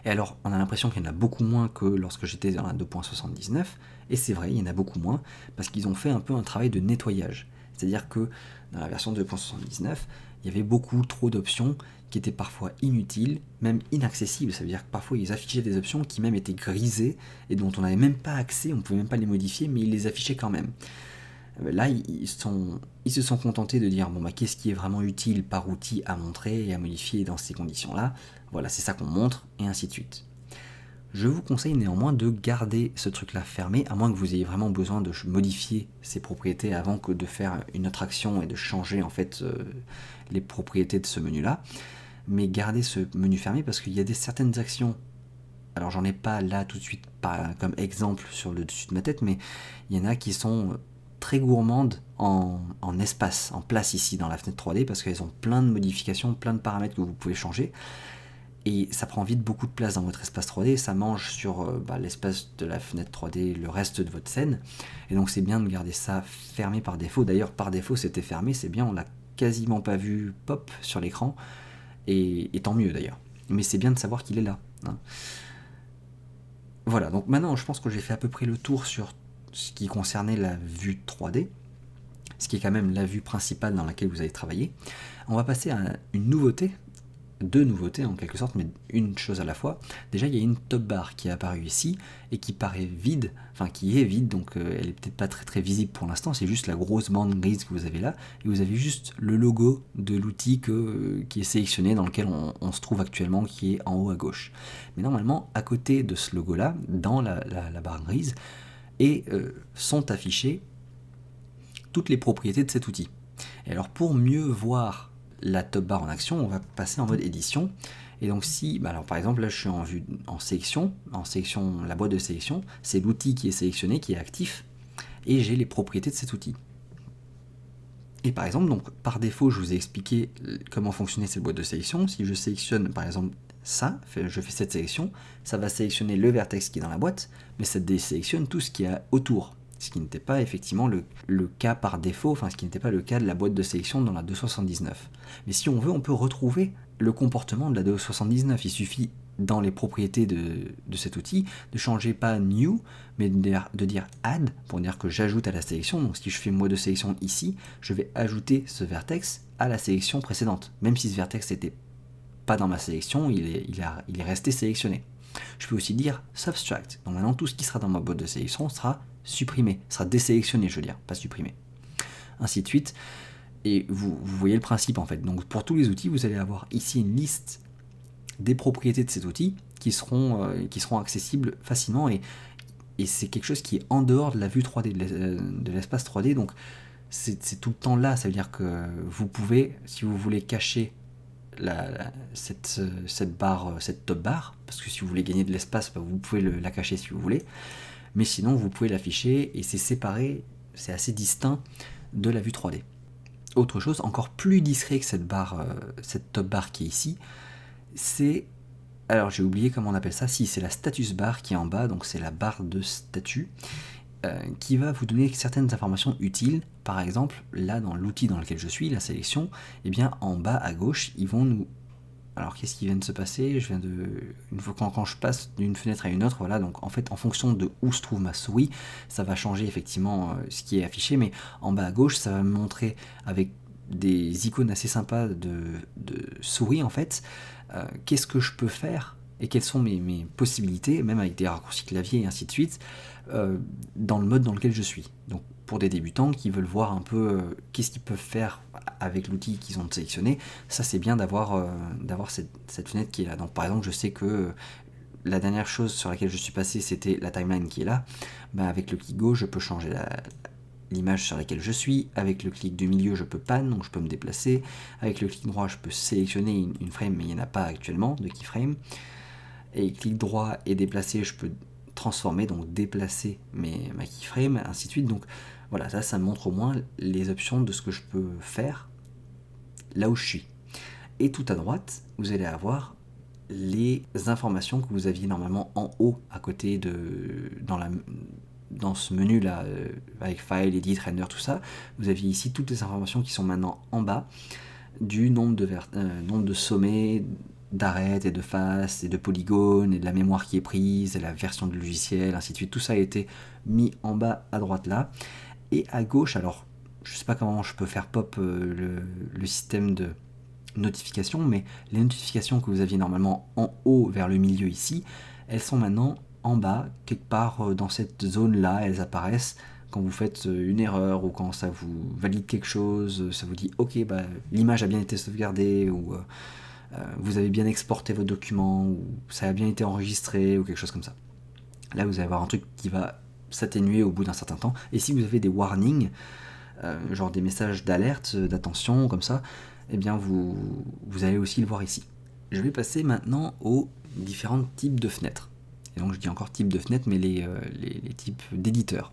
Et alors, on a l'impression qu'il y en a beaucoup moins que lorsque j'étais dans la 2.79, et c'est vrai, il y en a beaucoup moins, parce qu'ils ont fait un peu un travail de nettoyage. C'est-à-dire que dans la version 2.79, il y avait beaucoup trop d'options qui étaient parfois inutiles, même inaccessibles. Ça veut dire que parfois ils affichaient des options qui même étaient grisées et dont on n'avait même pas accès, on ne pouvait même pas les modifier, mais ils les affichaient quand même. Là, ils se sont contentés de dire qu'est-ce qui est vraiment utile par outil à montrer et à modifier dans ces conditions-là. Voilà, c'est ça qu'on montre, et ainsi de suite. Je vous conseille néanmoins de garder ce truc-là fermé, à moins que vous ayez vraiment besoin de modifier ses propriétés avant que de faire une autre action et de changer en fait les propriétés de ce menu-là. Mais gardez ce menu fermé parce qu'il y a certaines actions, alors j'en ai pas là tout de suite pas comme exemple sur le dessus de ma tête, mais il y en a qui sont très gourmandes en espace, en place ici dans la fenêtre 3D parce qu'elles ont plein de modifications, plein de paramètres que vous pouvez changer. Et ça prend vite beaucoup de place dans votre espace 3D, ça mange sur l'espace de la fenêtre 3D, le reste de votre scène, et donc c'est bien de garder ça fermé par défaut. D'ailleurs par défaut c'était fermé, c'est bien, on l'a quasiment pas vu pop sur l'écran, et tant mieux d'ailleurs. Mais c'est bien de savoir qu'il est là. Hein. Voilà, donc maintenant je pense que j'ai fait à peu près le tour sur ce qui concernait la vue 3D, ce qui est quand même la vue principale dans laquelle vous allez travailler. On va passer à une nouveauté deux nouveautés en quelque sorte, mais une chose à la fois. Déjà, il y a une top bar qui est apparue ici et qui paraît vide, enfin qui est vide, donc elle est peut-être pas très très visible pour l'instant, c'est juste la grosse bande grise que vous avez là, et vous avez juste le logo de l'outil qui est sélectionné, dans lequel on se trouve actuellement, qui est en haut à gauche. Mais normalement, à côté de ce logo-là, dans la barre grise, sont affichées toutes les propriétés de cet outil. Et alors pour mieux voir la top bar en action, on va passer en mode édition. Et donc si, alors par exemple là je suis en vue en sélection, la boîte de sélection, c'est l'outil qui est sélectionné, qui est actif, et j'ai les propriétés de cet outil. Et par exemple, donc par défaut, je vous ai expliqué comment fonctionnait cette boîte de sélection. Si je sélectionne par exemple ça, je fais cette sélection, ça va sélectionner le vertex qui est dans la boîte, mais ça désélectionne tout ce qu'il y a autour. Ce qui n'était pas effectivement le cas par défaut, enfin ce qui n'était pas le cas de la boîte de sélection dans la 279. Mais si on veut, on peut retrouver le comportement de la 279. Il suffit, dans les propriétés de cet outil, de changer pas new, mais de dire add, pour dire que j'ajoute à la sélection. Donc si je fais mode de sélection ici, je vais ajouter ce vertex à la sélection précédente. Même si ce vertex n'était pas dans ma sélection, il est resté sélectionné. Je peux aussi dire subtract. Donc maintenant, tout ce qui sera dans ma boîte de sélection sera supprimé, sera désélectionné, je veux dire, pas supprimé. Ainsi de suite. Et vous voyez le principe en fait. Donc pour tous les outils, vous allez avoir ici une liste des propriétés de cet outil qui seront accessibles facilement, et c'est quelque chose qui est en dehors de la vue 3D, de l'espace 3D. Donc c'est tout le temps là. Ça veut dire que vous pouvez, si vous voulez cacher cette top bar, parce que si vous voulez gagner de l'espace, vous pouvez la cacher si vous voulez, mais sinon vous pouvez l'afficher, et c'est séparé, c'est assez distinct de la vue 3D. Autre chose, encore plus discret que cette top bar qui est ici, c'est, alors j'ai oublié comment on appelle ça, si c'est la status bar qui est en bas, donc c'est la barre de statut, qui va vous donner certaines informations utiles. Par exemple, là dans l'outil dans lequel je suis, la sélection, et bien en bas à gauche, ils vont nous... Alors qu'est-ce qui vient de se passer ? Une fois quand je passe d'une fenêtre à une autre, voilà, donc en fait en fonction de où se trouve ma souris, ça va changer effectivement ce qui est affiché, mais en bas à gauche, ça va me montrer avec des icônes assez sympas de souris en fait, qu'est-ce que je peux faire et quelles sont mes possibilités, même avec des raccourcis clavier et ainsi de suite, dans le mode dans lequel je suis. Donc pour des débutants qui veulent voir un peu qu'est-ce qu'ils peuvent faire avec l'outil qu'ils ont sélectionné, ça c'est bien d'avoir cette fenêtre qui est là. Donc par exemple, je sais que la dernière chose sur laquelle je suis passé, c'était la timeline qui est là. Avec le clic gauche, je peux changer l'image sur laquelle je suis. Avec le clic du milieu, je peux pan, donc je peux me déplacer. Avec le clic droit, je peux sélectionner une frame, mais il n'y en a pas actuellement de keyframe. Et clic droit et déplacer, je peux transformer, donc déplacer ma keyframe, ainsi de suite. Donc voilà, ça me montre au moins les options de ce que je peux faire là où je suis. Et tout à droite, vous allez avoir les informations que vous aviez normalement en haut, à côté dans ce menu là, avec File, Edit, Render, tout ça. Vous aviez ici toutes les informations qui sont maintenant en bas, du nombre de sommets, d'arêtes et de faces et de polygones et de la mémoire qui est prise et la version du logiciel, ainsi de suite. Tout ça a été mis en bas à droite là. Et à gauche, alors je sais pas comment je peux faire pop le système de notification, mais les notifications que vous aviez normalement en haut vers le milieu ici, elles sont maintenant en bas, quelque part dans cette zone là, elles apparaissent quand vous faites une erreur ou quand ça vous valide quelque chose, ça vous dit ok, l'image a bien été sauvegardée, ou vous avez bien exporté votre document, ou ça a bien été enregistré, ou quelque chose comme ça. Là vous allez avoir un truc qui va s'atténuer au bout d'un certain temps. Et si vous avez des warnings, genre des messages d'alerte, d'attention, comme ça, eh bien vous allez aussi le voir ici. Je vais passer maintenant aux différents types de fenêtres. Et donc je dis encore type de fenêtre, mais les types d'éditeurs.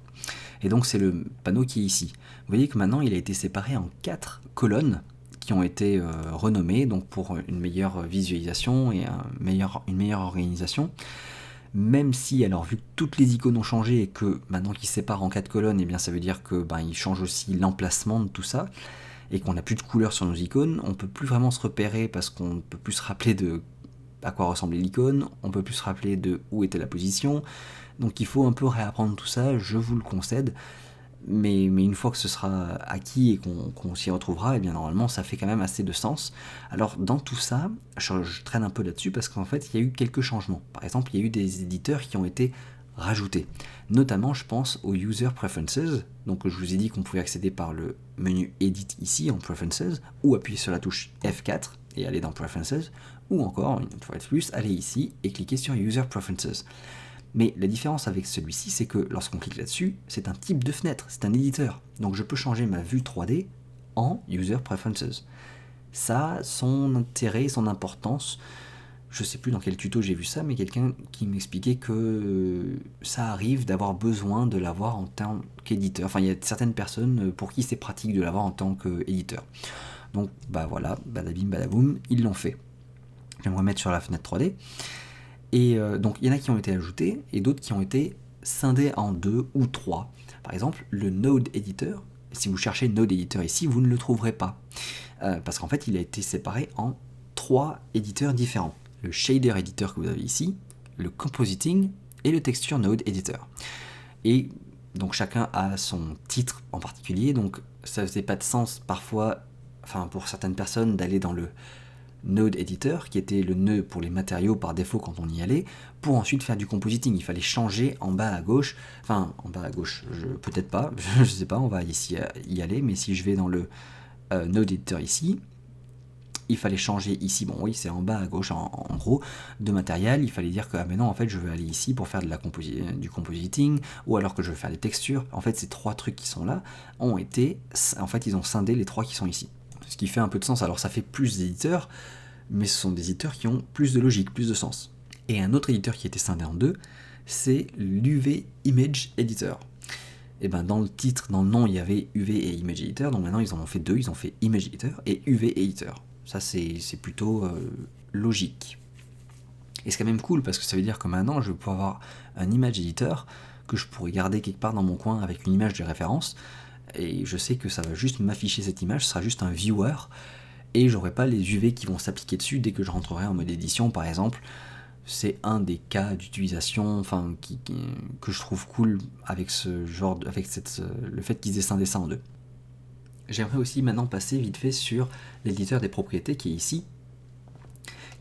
Et donc c'est le panneau qui est ici. Vous voyez que maintenant il a été séparé en 4 colonnes qui ont été renommées, donc pour une meilleure visualisation et une meilleure organisation. Même si, alors vu que toutes les icônes ont changé et que maintenant qu'ils séparent en 4 colonnes, eh bien ça veut dire que il change aussi l'emplacement de tout ça, et qu'on n'a plus de couleurs sur nos icônes, on peut plus vraiment se repérer parce qu'on ne peut plus se rappeler de à quoi ressemblait l'icône, on peut plus se rappeler de où était la position, donc il faut un peu réapprendre tout ça, je vous le concède, mais une fois que ce sera acquis et qu'on s'y retrouvera, et bien normalement ça fait quand même assez de sens. Alors dans tout ça, je traîne un peu là-dessus parce qu'en fait il y a eu quelques changements. Par exemple, il y a eu des éditeurs qui ont été rajoutés. Notamment, je pense aux User Preferences. Donc je vous ai dit qu'on pouvait accéder par le menu Edit ici en Preferences, ou appuyer sur la touche F4 et aller dans Preferences, ou encore, une fois de plus, aller ici et cliquer sur User Preferences. Mais la différence avec celui-ci, c'est que lorsqu'on clique là-dessus, c'est un type de fenêtre, c'est un éditeur. Donc je peux changer ma vue 3D en User Preferences. Ça a son intérêt, son importance. Je sais plus dans quel tuto j'ai vu ça, mais quelqu'un qui m'expliquait que ça arrive d'avoir besoin de l'avoir en tant qu'éditeur. Enfin, il y a certaines personnes pour qui c'est pratique de l'avoir en tant qu'éditeur. Donc bah voilà, badabim badaboum, ils l'ont fait. Je vais me remettre sur la fenêtre 3D. Et donc il y en a qui ont été ajoutés et d'autres qui ont été scindés en 2 ou 3. Par exemple, le Node Editor, si vous cherchez Node Editor ici, vous ne le trouverez pas. Parce qu'en fait, il a été séparé en 3 éditeurs différents. Le Shader Editor que vous avez ici, le Compositing et le Texture Node Editor. Et donc chacun a son titre en particulier, donc ça faisait pas de sens parfois, enfin pour certaines personnes, d'aller dans le Node Editor, qui était le nœud pour les matériaux par défaut quand on y allait, pour ensuite faire du compositing. Il fallait changer en bas à gauche, enfin en bas à gauche, peut-être pas, je sais pas, on va ici y aller, mais si je vais dans le Node Editor ici, il fallait changer ici, bon oui c'est en bas à gauche en gros, de matériel, il fallait dire que mais non en fait je veux aller ici pour faire du compositing, ou alors que je veux faire des textures. En fait ces 3 trucs qui sont là ont été, en fait ils ont scindé les 3 qui sont ici. Ce qui fait un peu de sens, alors ça fait plus d'éditeurs, mais ce sont des éditeurs qui ont plus de logique, plus de sens. Et un autre éditeur qui a été scindé en 2, c'est l'UV Image Editor. Et ben dans le titre, dans le nom, il y avait UV et Image Editor, donc maintenant ils en ont fait 2, ils ont fait Image Editor et UV Editor. Ça c'est plutôt logique. Et c'est quand même cool parce que ça veut dire que maintenant je vais pouvoir avoir un Image Editor que je pourrais garder quelque part dans mon coin avec une image de référence, et je sais que ça va juste m'afficher cette image, ce sera juste un viewer, et j'aurai pas les UV qui vont s'appliquer dessus dès que je rentrerai en mode édition par exemple. C'est un des cas d'utilisation que je trouve cool avec ce genre, le fait qu'ils aient scindé ça en 2. J'aimerais aussi maintenant passer vite fait sur l'éditeur des propriétés qui est ici,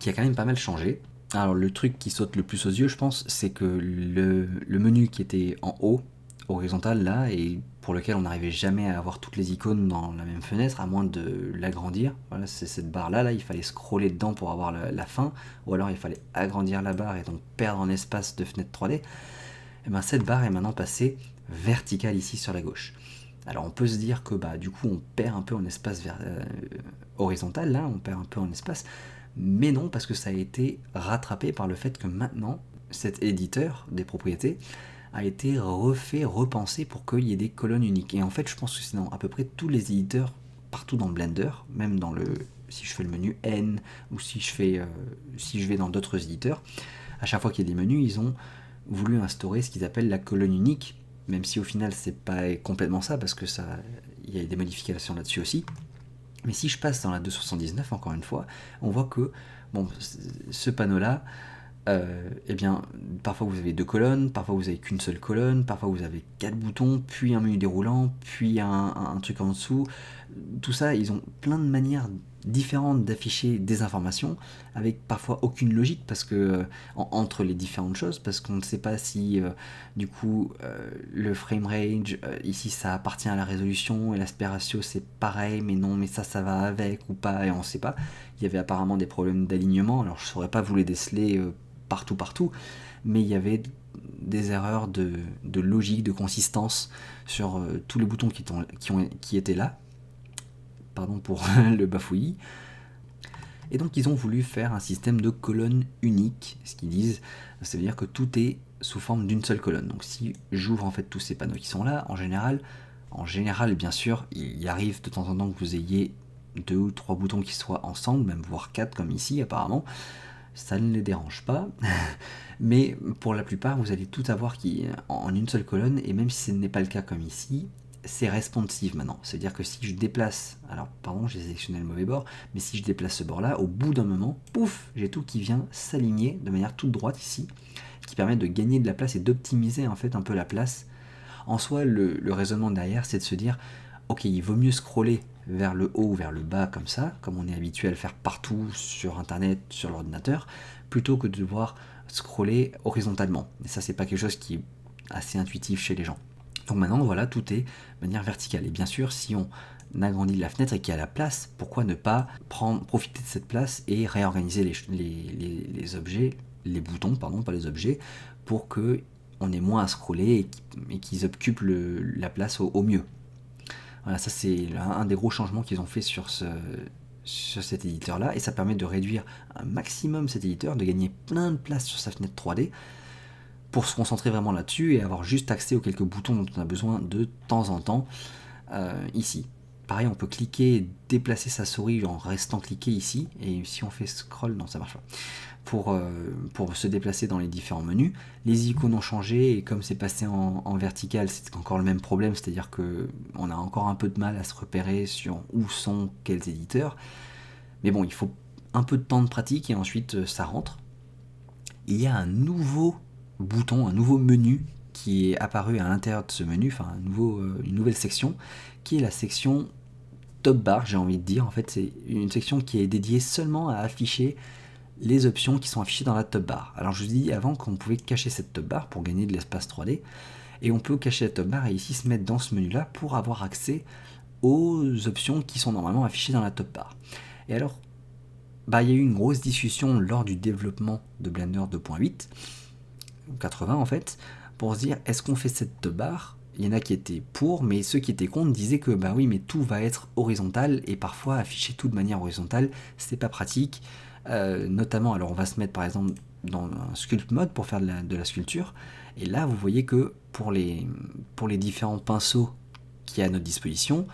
qui a quand même pas mal changé. Alors le truc qui saute le plus aux yeux, je pense, c'est que le menu qui était en haut, horizontal là, et pour lequel on n'arrivait jamais à avoir toutes les icônes dans la même fenêtre, à moins de l'agrandir. Voilà, c'est cette barre là, il fallait scroller dedans pour avoir la fin, ou alors il fallait agrandir la barre et donc perdre en espace de fenêtre 3D. Et bien cette barre est maintenant passée verticale ici sur la gauche. Alors on peut se dire que bah du coup on perd un peu en espace horizontal là, on perd un peu en espace, mais non, parce que ça a été rattrapé par le fait que maintenant cet éditeur des propriétés a été repensé pour qu'il y ait des colonnes uniques. Et en fait, je pense que c'est dans à peu près tous les éditeurs, partout dans Blender, même dans si je fais le menu N, ou si je vais dans d'autres éditeurs, à chaque fois qu'il y a des menus, ils ont voulu instaurer ce qu'ils appellent la colonne unique, même si au final c'est pas complètement ça, parce que il y a des modifications là-dessus aussi. Mais si je passe dans la 279, encore une fois, on voit que bon, ce panneau-là, eh bien, parfois vous avez 2 colonnes, parfois vous avez qu'une seule colonne, parfois vous avez 4 boutons, puis un menu déroulant, puis un truc en dessous. Tout ça, ils ont plein de manières différentes d'afficher des informations, avec parfois aucune logique parce que entre les différentes choses, parce qu'on ne sait pas si du coup le frame range ici ça appartient à la résolution et l'aspect ratio c'est pareil, mais non, mais ça va avec ou pas, et on ne sait pas. Il y avait apparemment des problèmes d'alignement, alors je ne saurais pas vous les déceler partout, mais il y avait des erreurs de logique, de consistance sur tous les boutons qui étaient là. Pardon pour le bafouillis. Et donc ils ont voulu faire un système de colonnes uniques, ce qu'ils disent, ça veut dire que tout est sous forme d'une seule colonne. Donc si j'ouvre en fait tous ces panneaux qui sont là, en général bien sûr, il arrive de temps en temps que vous ayez 2 ou 3 boutons qui soient ensemble, même voire 4 comme ici apparemment, ça ne les dérange pas, mais pour la plupart vous allez tout avoir en une seule colonne, et même si ce n'est pas le cas comme ici, c'est responsive maintenant. C'est-à-dire que si je déplace, alors pardon, j'ai sélectionné le mauvais bord, mais si je déplace ce bord-là, au bout d'un moment, pouf, j'ai tout qui vient s'aligner de manière toute droite ici, qui permet de gagner de la place et d'optimiser en fait un peu la place. En soi, le raisonnement derrière, c'est de se dire, ok, il vaut mieux scroller vers le haut ou vers le bas comme ça, comme on est habitué à le faire partout sur Internet, sur l'ordinateur, plutôt que de devoir scroller horizontalement. Et ça, c'est pas quelque chose qui est assez intuitif chez les gens. Donc maintenant, voilà, tout est de manière verticale. Et bien sûr, si on agrandit la fenêtre et qu'il y a la place, pourquoi ne pas profiter de cette place et réorganiser les objets, les boutons, pardon, pas les objets, pour que on ait moins à scroller et qu'ils occupent la place au mieux. Voilà, ça c'est un des gros changements qu'ils ont fait sur cet éditeur-là, et ça permet de réduire un maximum cet éditeur, de gagner plein de place sur sa fenêtre 3D, pour se concentrer vraiment là-dessus et avoir juste accès aux quelques boutons dont on a besoin de temps en temps ici. Pareil, on peut cliquer et déplacer sa souris en restant cliqué ici, et si on fait scroll, non ça marche pas, pour se déplacer dans les différents menus. Les icônes ont changé, et comme c'est passé en vertical, c'est encore le même problème, c'est-à-dire qu'on a encore un peu de mal à se repérer sur où sont quels éditeurs, mais bon, il faut un peu de temps de pratique, et ensuite ça rentre. Il y a un nouveau bouton, un nouveau menu qui est apparu à l'intérieur de ce menu, enfin une nouvelle section, qui est la section top bar, j'ai envie de dire. En fait, c'est une section qui est dédiée seulement à afficher les options qui sont affichées dans la top bar. Alors je vous dis avant qu'on pouvait cacher cette top bar pour gagner de l'espace 3D, et on peut cacher la top bar et ici se mettre dans ce menu là pour avoir accès aux options qui sont normalement affichées dans la top bar. Et alors, il y a eu une grosse discussion lors du développement de Blender 2.8, 80 en fait, pour se dire, est-ce qu'on fait cette top bar? Il y en a qui étaient pour, mais ceux qui étaient contre disaient que oui, mais tout va être horizontal, et parfois afficher tout de manière horizontale, c'est pas pratique. Notamment, alors on va se mettre par exemple dans un sculpt mode pour faire de la sculpture, et là vous voyez que pour les différents pinceaux qui à notre disposition,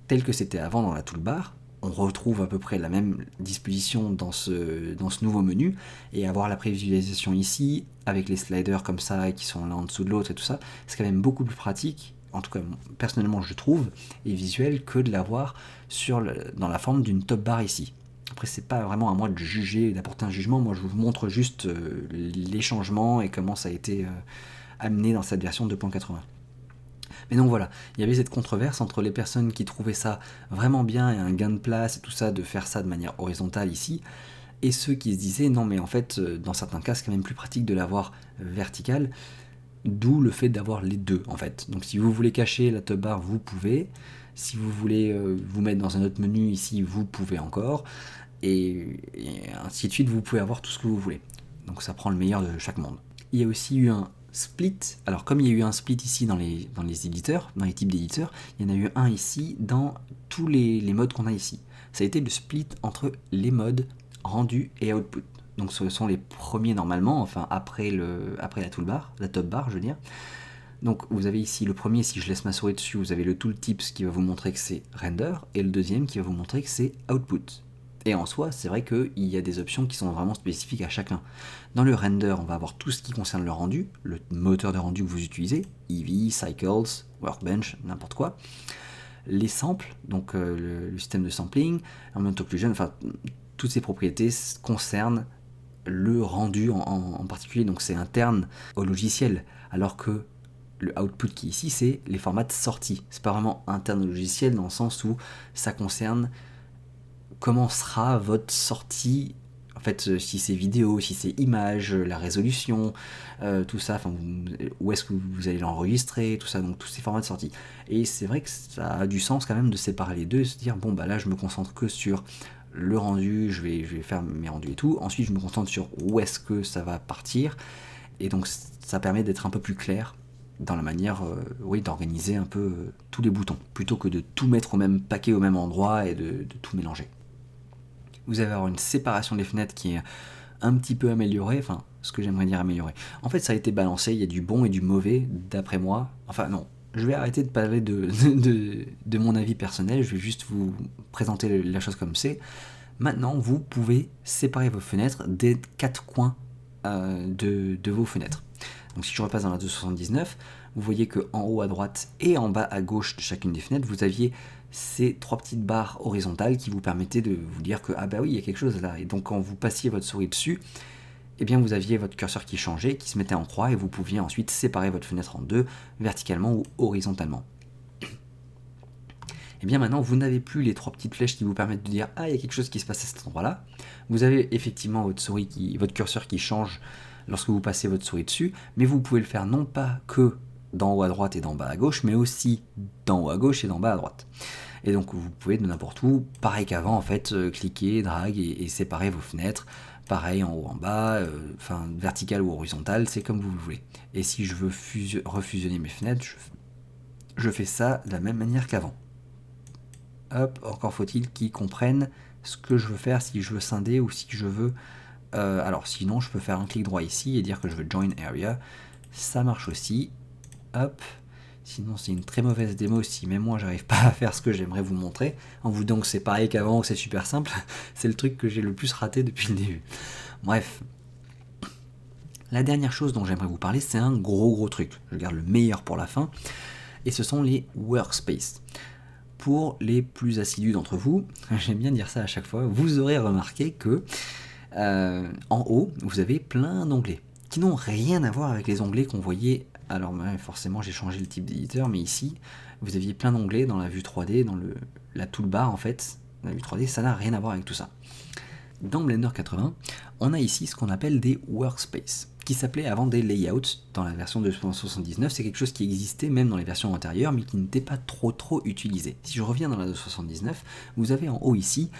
tels que c'était avant dans la toolbar, on retrouve à peu près la même disposition dans ce nouveau menu, et avoir la prévisualisation ici, avec les sliders comme ça, qui sont l'un en dessous de l'autre et tout ça, c'est quand même beaucoup plus pratique, en tout cas personnellement je trouve, et visuel, que de l'avoir dans la forme d'une top bar ici. Après, c'est pas vraiment à moi de juger, d'apporter un jugement, moi je vous montre juste les changements et comment ça a été amené dans cette version 2.80. Mais donc voilà, il y avait cette controverse entre les personnes qui trouvaient ça vraiment bien et un gain de place et tout ça, de faire ça de manière horizontale ici, et ceux qui se disaient non mais en fait dans certains cas c'est quand même plus pratique de l'avoir verticale, d'où le fait d'avoir les deux en fait. Donc si vous voulez cacher la top bar, vous pouvez, si vous voulez vous mettre dans un autre menu ici, vous pouvez encore, et ainsi de suite, vous pouvez avoir tout ce que vous voulez. Donc ça prend le meilleur de chaque monde. Il y a aussi eu un split, alors comme il y a eu un split ici dans les éditeurs, dans les types d'éditeurs, il y en a eu un ici dans tous les modes qu'on a ici. Ça a été le split entre les modes rendu et output. Donc ce sont les premiers normalement, enfin après la toolbar, la top bar je veux dire. Donc vous avez ici le premier, si je laisse ma souris dessus, vous avez le tooltips qui va vous montrer que c'est render, et le deuxième qui va vous montrer que c'est output. Et en soi, c'est vrai qu'il y a des options qui sont vraiment spécifiques à chacun. Dans le render, on va avoir tout ce qui concerne le rendu, le moteur de rendu que vous utilisez, Eevee, Cycles, Workbench, n'importe quoi. Les samples, donc le système de sampling, Environment Occlusion, enfin toutes ces propriétés concernent le rendu en particulier, donc c'est interne au logiciel, alors que le output qui est ici, c'est les formats de sortie. C'est pas vraiment interne au logiciel dans le sens où ça concerne comment sera votre sortie, en fait, si c'est vidéo, si c'est image, la résolution, tout ça, enfin, où est-ce que vous allez l'enregistrer, tout ça, donc tous ces formats de sortie. Et c'est vrai que ça a du sens quand même de séparer les deux et se dire, bon, là, je me concentre que sur le rendu, je vais faire mes rendus et tout, ensuite je me concentre sur où est-ce que ça va partir, et donc ça permet d'être un peu plus clair dans la manière d'organiser un peu tous les boutons, plutôt que de tout mettre au même paquet au même endroit et de tout mélanger. Vous allez avoir une séparation des fenêtres qui est un petit peu améliorée, enfin ce que j'aimerais dire améliorée. En fait ça a été balancé, il y a du bon et du mauvais d'après moi, enfin non, je vais arrêter de parler de mon avis personnel, je vais juste vous présenter la chose comme c'est. Maintenant vous pouvez séparer vos fenêtres des 4 coins de vos fenêtres. Donc si je repasse dans la 279, vous voyez qu'en haut à droite et en bas à gauche de chacune des fenêtres, vous aviez ces 3 petites barres horizontales qui vous permettaient de vous dire que ah bah oui, il y a quelque chose là. Et donc quand vous passiez votre souris dessus, eh bien vous aviez votre curseur qui changeait, qui se mettait en croix, et vous pouviez ensuite séparer votre fenêtre en deux, verticalement ou horizontalement. Et bien maintenant, vous n'avez plus les trois petites flèches qui vous permettent de dire « Ah, il y a quelque chose qui se passe à cet endroit-là ». Vous avez effectivement votre curseur qui change lorsque vous passez votre souris dessus, mais vous pouvez le faire non pas que d'en haut à droite et d'en bas à gauche, mais aussi d'en haut à gauche et d'en bas à droite. Et donc vous pouvez de n'importe où, pareil qu'avant en fait, cliquer, drag et séparer vos fenêtres, pareil en haut, en bas, vertical ou horizontal, c'est comme vous le voulez. Et si je veux refusionner mes fenêtres, je fais ça de la même manière qu'avant. Hop, encore faut-il qu'ils comprennent ce que je veux faire, si je veux scinder ou si je veux... alors sinon je peux faire un clic droit ici et dire que je veux join area, ça marche aussi. Hop, sinon c'est une très mauvaise démo si même moi j'arrive pas à faire ce que j'aimerais vous montrer, en vous disant que c'est pareil qu'avant, que c'est super simple, c'est le truc que j'ai le plus raté depuis le début. Bref. La dernière chose dont j'aimerais vous parler, c'est un gros truc, je garde le meilleur pour la fin, et ce sont les workspaces. Pour les plus assidus d'entre vous, j'aime bien dire ça à chaque fois, vous aurez remarqué que en haut, vous avez plein d'onglets qui n'ont rien à voir avec les onglets qu'on voyait. Alors forcément j'ai changé le type d'éditeur, mais ici vous aviez plein d'onglets dans la vue 3D, dans la toolbar en fait, la vue 3D, ça n'a rien à voir avec tout ça. Dans Blender 80, on a ici ce qu'on appelle des workspaces, qui s'appelait avant des layouts dans la version de 279, c'est quelque chose qui existait même dans les versions antérieures, mais qui n'était pas trop utilisé. Si je reviens dans la 279, vous avez en haut ici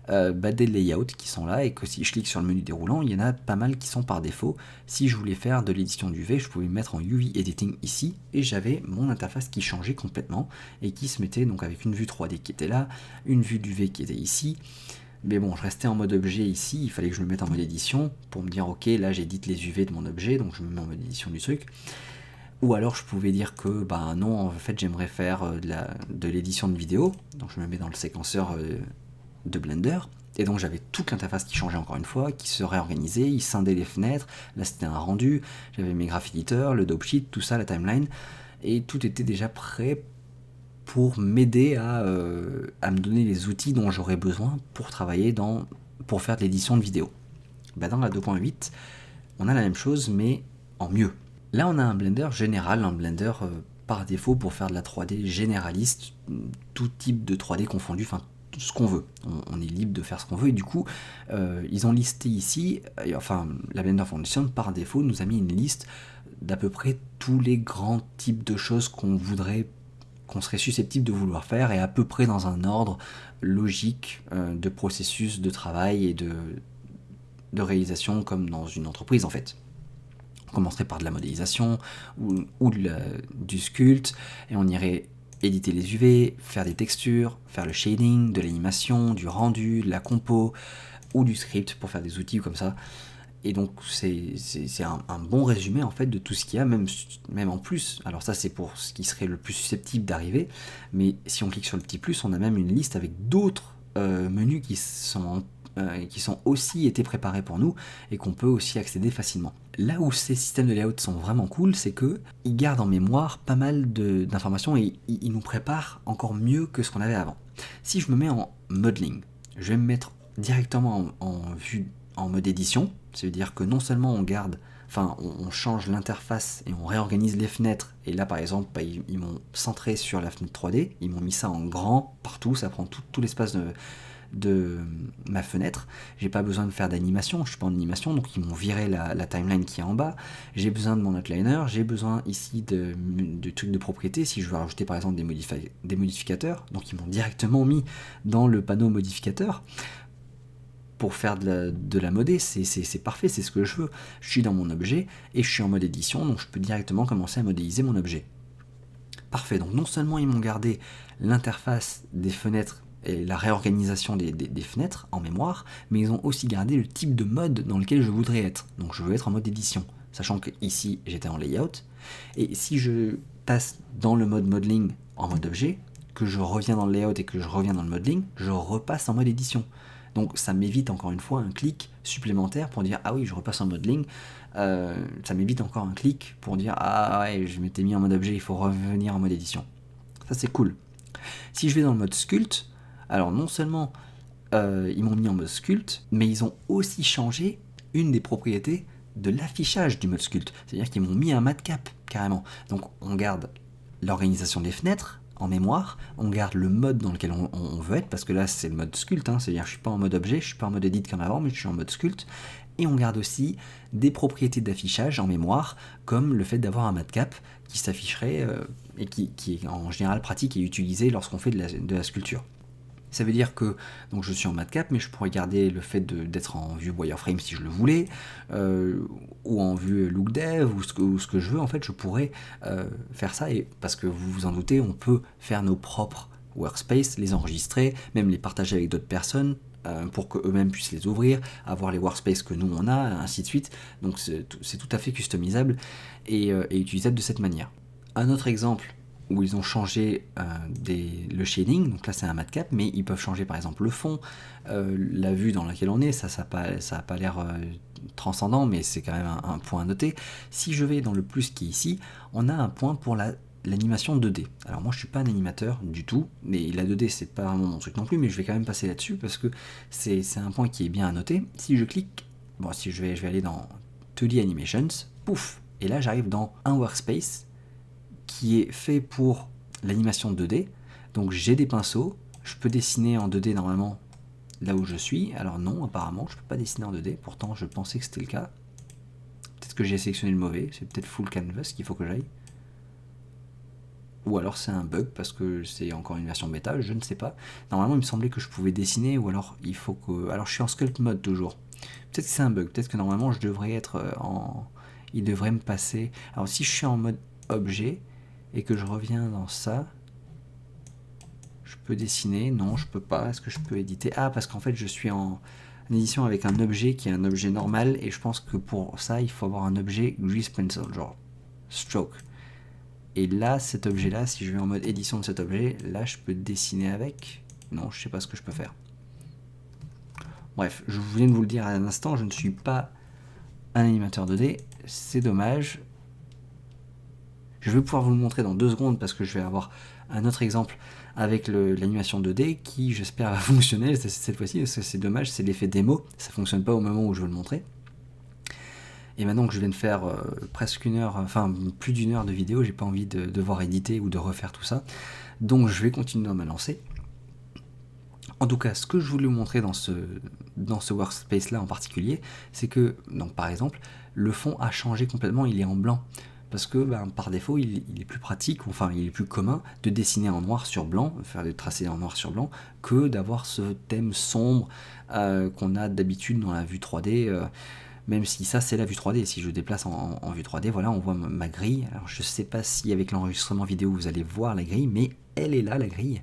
des layouts qui sont là, et que si je clique sur le menu déroulant, il y en a pas mal qui sont par défaut. Si je voulais faire de l'édition d'UV, je pouvais me mettre en UV Editing ici, et j'avais mon interface qui changeait complètement, et qui se mettait donc avec une vue 3D qui était là, une vue d'UV qui était ici. Mais bon, je restais en mode objet ici, il fallait que je le mette en mode édition, pour me dire ok, là j'édite les UV de mon objet, donc je me mets en mode édition du truc. Ou alors je pouvais dire que bah non, en fait j'aimerais faire de l'édition de vidéo, donc je me mets dans le séquenceur de Blender, et donc j'avais toute l'interface qui changeait encore une fois, qui se réorganisait, il scindait les fenêtres, là c'était un rendu, j'avais mes graph editors, le dope sheet, tout ça, la timeline, et tout était déjà prêt pour m'aider à me donner les outils dont j'aurais besoin pour travailler pour faire de l'édition de vidéo. Bah dans la 2.8, on a la même chose, mais en mieux. Là, on a un Blender général, un Blender par défaut pour faire de la 3D généraliste, tout type de 3D confondu, enfin tout ce qu'on veut. On est libre de faire ce qu'on veut, et du coup, ils ont listé ici, la Blender Foundation, par défaut, nous a mis une liste d'à peu près tous les grands types de choses qu'on serait susceptible de vouloir faire, et à peu près dans un ordre logique de processus de travail et de réalisation comme dans une entreprise en fait. On commencerait par de la modélisation ou du sculpt, et on irait éditer les UV, faire des textures, faire le shading, de l'animation, du rendu, de la compo ou du script pour faire des outils comme ça. Et donc c'est un bon résumé en fait de tout ce qu'il y a, même en plus. Alors ça c'est pour ce qui serait le plus susceptible d'arriver, mais si on clique sur le petit plus, on a même une liste avec d'autres menus qui sont aussi été préparés pour nous et qu'on peut aussi accéder facilement. Là où ces systèmes de layout sont vraiment cool, c'est que ils gardent en mémoire pas mal d'informations et ils nous préparent encore mieux que ce qu'on avait avant. Si je me mets en modeling, je vais me mettre directement en mode édition. Ça veut dire que non seulement on change l'interface et on réorganise les fenêtres, et là par exemple ils m'ont centré sur la fenêtre 3D, ils m'ont mis ça en grand partout, ça prend tout l'espace de ma fenêtre, j'ai pas besoin de faire d'animation, je suis pas en animation, donc ils m'ont viré la timeline qui est en bas, j'ai besoin de mon outliner, j'ai besoin ici de trucs de propriété, si je veux rajouter par exemple des modificateurs, donc ils m'ont directement mis dans le panneau modificateur. Pour faire de la modé, c'est parfait, c'est ce que je veux. Je suis dans mon objet et je suis en mode édition, donc je peux directement commencer à modéliser mon objet. Parfait, donc non seulement ils m'ont gardé l'interface des fenêtres et la réorganisation des fenêtres en mémoire, mais ils ont aussi gardé le type de mode dans lequel je voudrais être. Donc je veux être en mode édition, sachant que ici j'étais en layout, et si je passe dans le mode modeling en mode objet, que je reviens dans le layout et que je reviens dans le modeling, je repasse en mode édition. Donc ça m'évite encore une fois un clic supplémentaire pour dire ah oui je repasse en modeling, ça m'évite encore un clic pour dire ah ouais je m'étais mis en mode objet, il faut revenir en mode édition. Ça c'est cool. Si je vais dans le mode sculpt, alors non seulement ils m'ont mis en mode sculpt, mais ils ont aussi changé une des propriétés de l'affichage du mode sculpt. C'est-à-dire qu'ils m'ont mis un matcap carrément. Donc on garde l'organisation des fenêtres en mémoire, on garde le mode dans lequel on veut être, parce que là c'est le mode sculpt, c'est-à-dire je suis pas en mode objet, je suis pas en mode edit comme avant, mais je suis en mode sculpt. Et on garde aussi des propriétés d'affichage en mémoire, comme le fait d'avoir un matcap qui s'afficherait et qui est en général pratique et utilisé lorsqu'on fait de la sculpture. Ça veut dire que donc je suis en matcap, mais je pourrais garder le fait d'être en vue wireframe si je le voulais, ou en vue look dev, ou ce que je veux. En fait, je pourrais faire ça, et parce que vous vous en doutez, on peut faire nos propres workspace, les enregistrer, même les partager avec d'autres personnes, pour qu'eux-mêmes puissent les ouvrir, avoir les workspaces que nous on a, ainsi de suite. Donc c'est tout à fait customisable et utilisable de cette manière. Un autre exemple où ils ont changé le shading, donc là c'est un matcap, mais ils peuvent changer par exemple le fond, la vue dans laquelle on est, ça a pas l'air transcendant, mais c'est quand même un point à noter. Si je vais dans le plus qui est ici, on a un point pour l'animation 2D. Alors moi je suis pas un animateur du tout, mais la 2D c'est pas vraiment mon truc non plus, mais je vais quand même passer là-dessus parce que c'est un point qui est bien à noter. Si je clique, si je vais aller dans 2D Animations, pouf, et là j'arrive dans un workspace qui est fait pour l'animation 2D. Donc j'ai des pinceaux, je peux dessiner en 2D normalement là où je suis. Alors non, apparemment je peux pas dessiner en 2D, pourtant je pensais que c'était le cas. Peut-être que j'ai sélectionné le mauvais, c'est peut-être full canvas qu'il faut que j'aille. Ou alors c'est un bug parce que c'est encore une version bêta, je ne sais pas. Normalement il me semblait que je pouvais dessiner, ou alors il faut que... Alors je suis en sculpt mode toujours. Peut-être que c'est un bug, peut-être que normalement je devrais être en... Il devrait me passer... Alors si je suis en mode objet et que je reviens dans ça, je peux dessiner, non je peux pas, est-ce que je peux éditer? Ah, parce qu'en fait je suis en édition avec un objet qui est un objet normal, et je pense que pour ça il faut avoir un objet grease pencil, genre stroke. Et là, cet objet-là, si je vais en mode édition de cet objet, là, je peux dessiner avec. Non, je sais pas ce que je peux faire. Bref, je viens de vous le dire à un instant, je ne suis pas un animateur 2D. C'est dommage. Je vais pouvoir vous le montrer dans 2 secondes parce que je vais avoir un autre exemple avec l'animation 2D qui, j'espère, va fonctionner cette fois-ci, parce que c'est dommage, c'est l'effet démo. Ça fonctionne pas au moment où je veux le montrer. Et maintenant que je viens de faire presque une heure, enfin plus d'une heure de vidéo, j'ai pas envie de devoir éditer ou de refaire tout ça. Donc je vais continuer à me lancer. En tout cas, ce que je voulais vous montrer dans ce workspace là en particulier, c'est que, donc par exemple, le fond a changé complètement, il est en blanc. Parce que par défaut, il est plus pratique, enfin il est plus commun de dessiner en noir sur blanc, faire des tracés en noir sur blanc, que d'avoir ce thème sombre qu'on a d'habitude dans la vue 3D. Même si ça c'est la vue 3D, si je déplace en vue 3D, voilà, on voit ma grille. Alors je sais pas si avec l'enregistrement vidéo vous allez voir la grille, mais elle est là, la grille.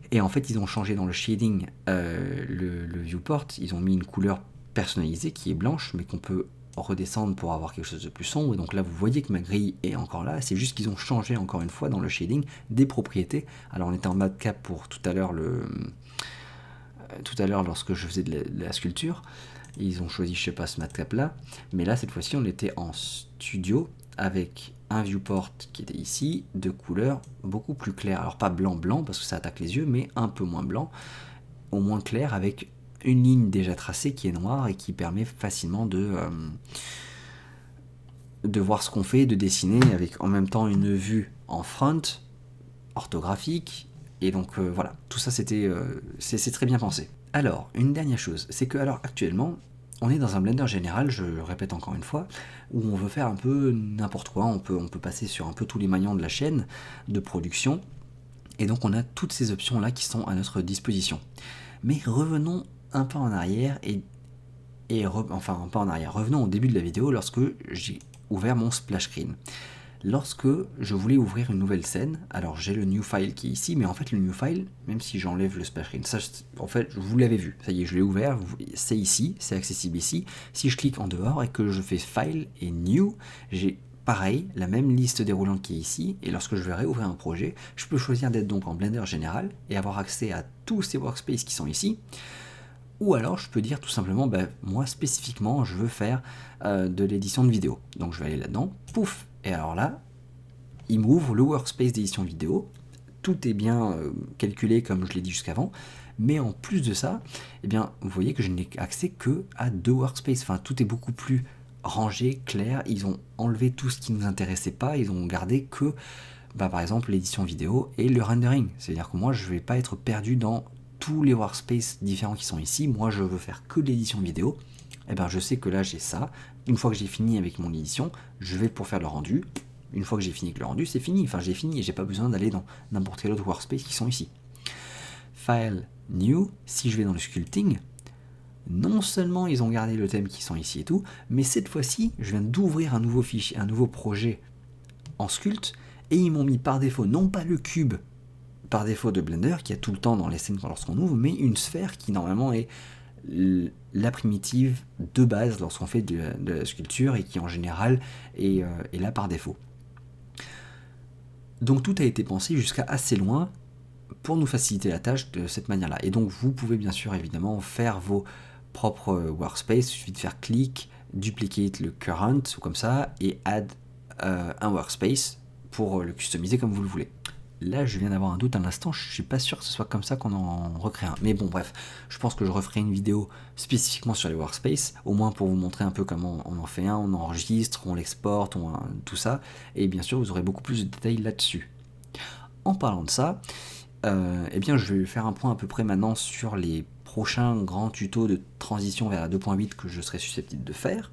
Et en fait ils ont changé dans le shading le viewport, ils ont mis une couleur personnalisée qui est blanche, mais qu'on peut redescendre pour avoir quelque chose de plus sombre. Et donc là vous voyez que ma grille est encore là, c'est juste qu'ils ont changé encore une fois dans le shading des propriétés. Alors on était en matcap pour tout à l'heure lorsque je faisais de la sculpture. Ils ont choisi, je sais pas, ce matcap là, mais là cette fois-ci on était en studio avec un viewport qui était ici, de couleur beaucoup plus claire. Alors pas blanc parce que ça attaque les yeux, mais un peu moins blanc, au moins clair, avec une ligne déjà tracée qui est noire et qui permet facilement de voir ce qu'on fait, de dessiner avec en même temps une vue en front, orthographique, et donc voilà, tout ça c'est très bien pensé. Alors, une dernière chose, c'est que alors actuellement, on est dans un Blender général, je le répète encore une fois, où on veut faire un peu n'importe quoi, on peut passer sur un peu tous les maillons de la chaîne de production, et donc on a toutes ces options là qui sont à notre disposition. Mais revenons un peu en arrière, enfin un peu en arrière, revenons au début de la vidéo lorsque j'ai ouvert mon splash screen. Lorsque je voulais ouvrir une nouvelle scène, alors j'ai le new file qui est ici, mais en fait le new file, même si j'enlève le splash screen, ça, en fait vous l'avez vu, ça y est, je l'ai ouvert, c'est ici, c'est accessible ici. Si je clique en dehors et que je fais file et new, j'ai pareil, la même liste déroulante qui est ici, et lorsque je vais réouvrir un projet, je peux choisir d'être donc en Blender général et avoir accès à tous ces workspaces qui sont ici. Ou alors je peux dire tout simplement, moi spécifiquement je veux faire de l'édition de vidéo, donc je vais aller là-dedans, pouf. Et alors là, il m'ouvre le workspace d'édition vidéo, tout est bien calculé comme je l'ai dit jusqu'avant, mais en plus de ça, eh bien, vous voyez que je n'ai accès que à 2 workspaces, enfin tout est beaucoup plus rangé, clair, ils ont enlevé tout ce qui ne nous intéressait pas, ils ont gardé que, par exemple, l'édition vidéo et le rendering. C'est-à-dire que moi, je ne vais pas être perdu dans tous les workspaces différents qui sont ici. Moi, je veux faire que l'édition vidéo. Et je sais que là, j'ai ça. Une fois que j'ai fini avec mon édition, je vais pour faire le rendu. Une fois que j'ai fini avec le rendu, c'est fini. Enfin, j'ai fini et j'ai pas besoin d'aller dans n'importe quel autre workspace qui sont ici. File, New, si je vais dans le sculpting, non seulement ils ont gardé le thème qui sont ici et tout, mais cette fois-ci, je viens d'ouvrir un nouveau fichier, un nouveau projet en Sculpt, et ils m'ont mis par défaut, non pas le cube par défaut de Blender, qui a tout le temps dans les scènes lorsqu'on ouvre, mais une sphère qui normalement est la primitive de base lorsqu'on fait de la sculpture, et qui en général est là par défaut. Donc tout a été pensé jusqu'à assez loin, pour nous faciliter la tâche de cette manière-là. Et donc vous pouvez bien sûr évidemment faire vos propres workspace, il suffit de faire clic, duplicate le current, ou comme ça, et add un workspace pour le customiser comme vous le voulez. Là, je viens d'avoir un doute à l'instant, je suis pas sûr que ce soit comme ça qu'on en recrée un. Mais bon, bref, je pense que je referai une vidéo spécifiquement sur les workspaces, au moins pour vous montrer un peu comment on en fait un, on enregistre, on l'exporte, tout ça. Et bien sûr, vous aurez beaucoup plus de détails là-dessus. En parlant de ça, je vais faire un point à peu près maintenant sur les prochains grands tutos de transition vers la 2.8 que je serai susceptible de faire,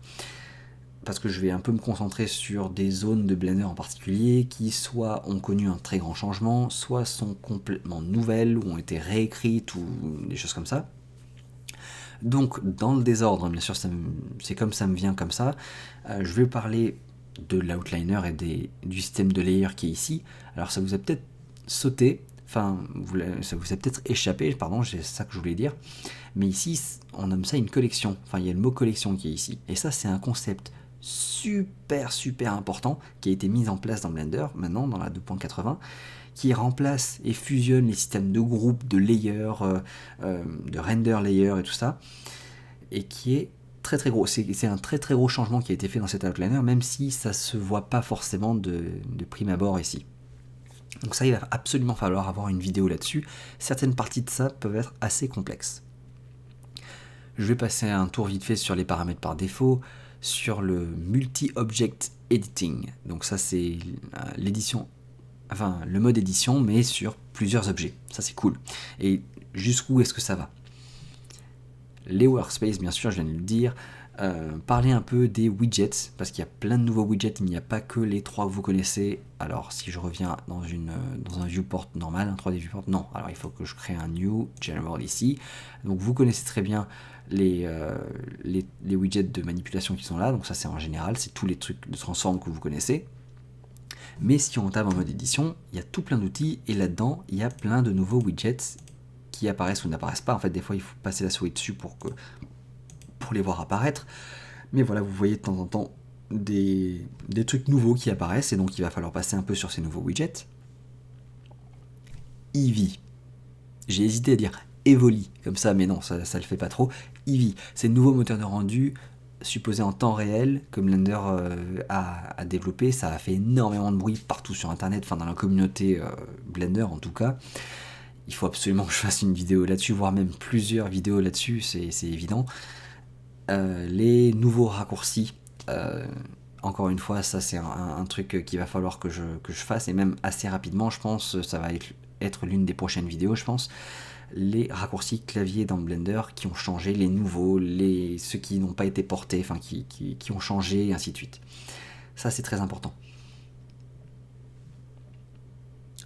parce que je vais un peu me concentrer sur des zones de Blender en particulier qui soit ont connu un très grand changement, soit sont complètement nouvelles ou ont été réécrites ou des choses comme ça. Donc dans le désordre, bien sûr, c'est comme ça me vient comme ça, je vais parler de l'outliner et du système de layer qui est ici. Alors ça vous a peut-être sauté, enfin ça vous a peut-être échappé, pardon, c'est ça que je voulais dire, mais ici on nomme ça une collection, enfin il y a le mot collection qui est ici, et ça c'est un concept super important qui a été mis en place dans Blender maintenant dans la 2.80, qui remplace et fusionne les systèmes de groupe, de layer, de render layer et tout ça, et qui est très gros. C'est un très gros changement qui a été fait dans cet outliner, même si ça se voit pas forcément de prime abord ici. Donc ça, il va absolument falloir avoir une vidéo là-dessus. Certaines parties de ça peuvent être assez complexes. Je vais passer un tour vite fait sur les paramètres par défaut, sur le multi-object editing. Donc ça, c'est l'édition, enfin le mode édition, mais sur plusieurs objets. Ça, c'est cool. Et jusqu'où est-ce que ça va? Les workspaces, bien sûr, je viens de le dire. Parler un peu des widgets, parce qu'il y a plein de nouveaux widgets, mais il n'y a pas que les 3 que vous connaissez. Alors si je reviens dans un viewport normal, un 3D viewport, non, alors il faut que je crée un new general ici. Donc vous connaissez très bien les widgets de manipulation qui sont là, donc ça c'est en général, c'est tous les trucs de transform que vous connaissez. Mais si on tape en mode édition, il y a tout plein d'outils, et là-dedans, il y a plein de nouveaux widgets qui apparaissent ou n'apparaissent pas. En fait, des fois, il faut passer la souris dessus pour les voir apparaître. Mais voilà, vous voyez de temps en temps des trucs nouveaux qui apparaissent, et donc il va falloir passer un peu sur ces nouveaux widgets. Eevee. J'ai hésité à dire Evoli, comme ça, mais non, ça le fait pas trop. Eevee, c'est le nouveau moteur de rendu supposé en temps réel que Blender a développé. Ça a fait énormément de bruit partout sur internet, enfin dans la communauté Blender en tout cas. Il faut absolument que je fasse une vidéo là-dessus, voire même plusieurs vidéos là-dessus, c'est évident. Les nouveaux raccourcis, encore une fois, ça c'est un truc qu'il va falloir que je fasse, et même assez rapidement, je pense, ça va être l'une des prochaines vidéos, je pense. Les raccourcis clavier dans Blender qui ont changé, les nouveaux, ceux qui n'ont pas été portés, enfin qui ont changé, et ainsi de suite. Ça c'est très important.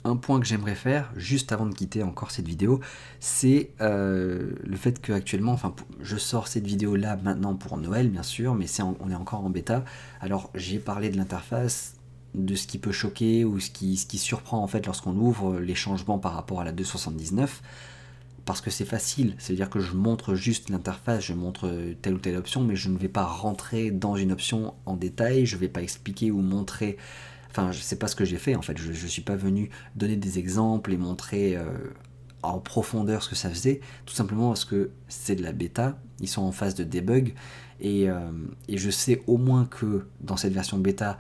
Un point que j'aimerais faire, juste avant de quitter encore cette vidéo, c'est le fait qu'actuellement, enfin, je sors cette vidéo là maintenant pour Noël bien sûr, mais on est encore en bêta. Alors j'ai parlé de l'interface, de ce qui peut choquer ou ce qui surprend en fait lorsqu'on ouvre les changements par rapport à la 2.79, parce que c'est facile, c'est-à-dire que je montre juste l'interface, je montre telle ou telle option, mais je ne vais pas rentrer dans une option en détail, je ne vais pas expliquer ou montrer. Enfin, je sais pas ce que j'ai fait en fait, je ne suis pas venu donner des exemples et montrer en profondeur ce que ça faisait, tout simplement parce que c'est de la bêta, ils sont en phase de debug, et je sais au moins que dans cette version bêta,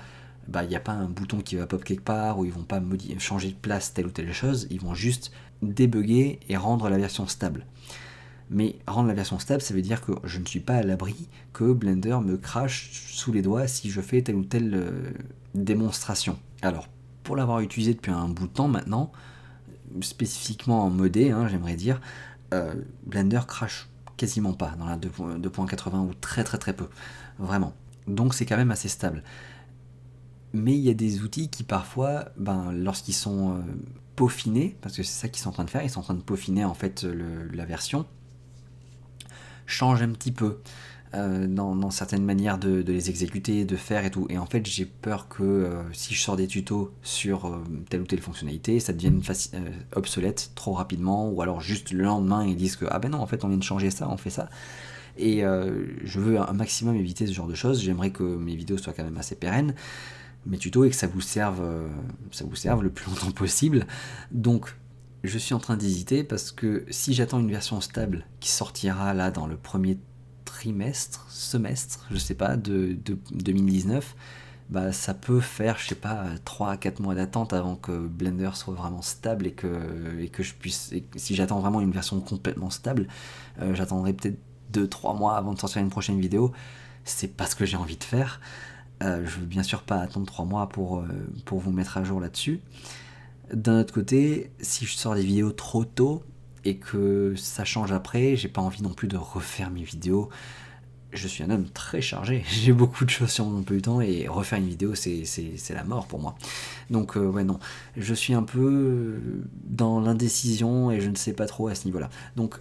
il n'y a pas un bouton qui va pop quelque part, ou ils vont pas changer de place telle ou telle chose, ils vont juste débugger et rendre la version stable. Mais rendre la version stable, ça veut dire que je ne suis pas à l'abri que Blender me crache sous les doigts si je fais telle ou telle démonstration. Alors, pour l'avoir utilisé depuis un bout de temps maintenant, spécifiquement en modé, hein, j'aimerais dire, Blender crache quasiment pas dans la 2.80 ou très très très peu, vraiment. Donc c'est quand même assez stable. Mais il y a des outils qui parfois, lorsqu'ils sont peaufinés, parce que c'est ça qu'ils sont en train de faire, ils sont en train de peaufiner en fait la version, changent un petit peu dans certaines manières de les exécuter, de faire et tout. Et en fait, j'ai peur que si je sors des tutos sur telle ou telle fonctionnalité, ça devienne obsolète trop rapidement, ou alors juste le lendemain, ils disent que ah ben non, en fait, on vient de changer ça, on fait ça. Et je veux un maximum éviter ce genre de choses. J'aimerais que mes vidéos soient quand même assez pérennes, mes tutos, et que ça vous serve le plus longtemps possible. Donc, je suis en train d'hésiter parce que si j'attends une version stable qui sortira là dans le premier semestre, je sais pas, de 2019, ça peut faire, je sais pas, 3 à 4 mois d'attente avant que Blender soit vraiment stable et que je puisse, si j'attends vraiment une version complètement stable, j'attendrai peut-être 2-3 mois avant de sortir une prochaine vidéo. C'est pas ce que j'ai envie de faire. Je veux bien sûr pas attendre 3 mois pour vous mettre à jour là-dessus. D'un autre côté, si je sors des vidéos trop tôt et que ça change après, j'ai pas envie non plus de refaire mes vidéos. Je suis un homme très chargé, j'ai beaucoup de choses sur mon emploi du temps et refaire une vidéo c'est la mort pour moi. Donc ouais non, je suis un peu dans l'indécision et je ne sais pas trop à ce niveau-là. Donc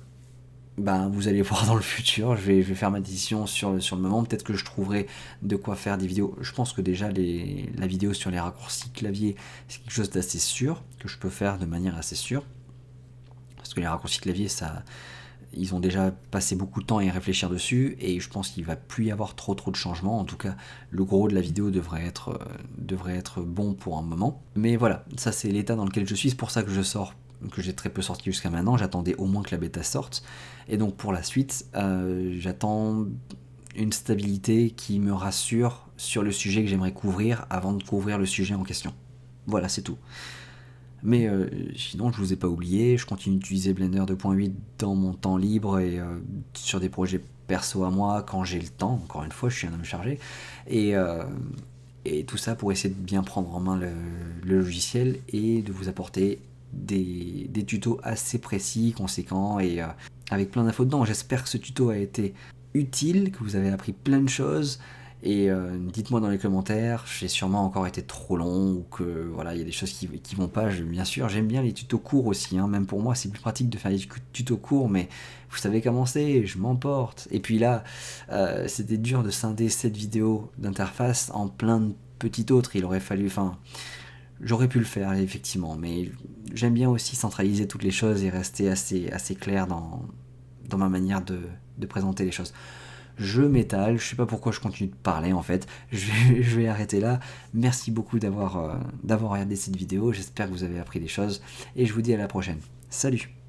vous allez voir dans le futur, je vais faire ma décision sur le moment. Peut-être que je trouverai de quoi faire des vidéos. Je pense que déjà la vidéo sur les raccourcis clavier, c'est quelque chose d'assez sûr, que je peux faire de manière assez sûre. Parce que les raccourcis clavier, ils ont déjà passé beaucoup de temps à y réfléchir dessus, et je pense qu'il ne va plus y avoir trop de changements. En tout cas, le gros de la vidéo devrait être bon pour un moment. Mais voilà, ça c'est l'état dans lequel je suis, c'est pour ça que j'ai très peu sorti jusqu'à maintenant. J'attendais au moins que la bêta sorte, et donc pour la suite, j'attends une stabilité qui me rassure sur le sujet que j'aimerais couvrir avant de couvrir le sujet en question. Voilà, c'est tout. Mais sinon, je vous ai pas oublié, je continue d'utiliser Blender 2.8 dans mon temps libre et sur des projets perso à moi quand j'ai le temps. Encore une fois, je suis un homme chargé. Et tout ça pour essayer de bien prendre en main le logiciel et de vous apporter des tutos assez précis, conséquents et avec plein d'infos dedans. J'espère que ce tuto a été utile, que vous avez appris plein de choses. Et dites-moi dans les commentaires, j'ai sûrement encore été trop long ou que voilà, il y a des choses qui vont pas. Bien sûr, j'aime bien les tutos courts aussi, hein. Même pour moi, c'est plus pratique de faire des tutos courts, mais vous savez comment c'est, je m'emporte. Et puis là, c'était dur de scinder cette vidéo d'interface en plein de petites autres. Il aurait fallu, j'aurais pu le faire effectivement, mais j'aime bien aussi centraliser toutes les choses et rester assez clair dans ma manière de présenter les choses. Je m'étale, je sais pas pourquoi je continue de parler en fait, je vais arrêter là. Merci beaucoup d'avoir regardé cette vidéo, j'espère que vous avez appris des choses et je vous dis à la prochaine. Salut!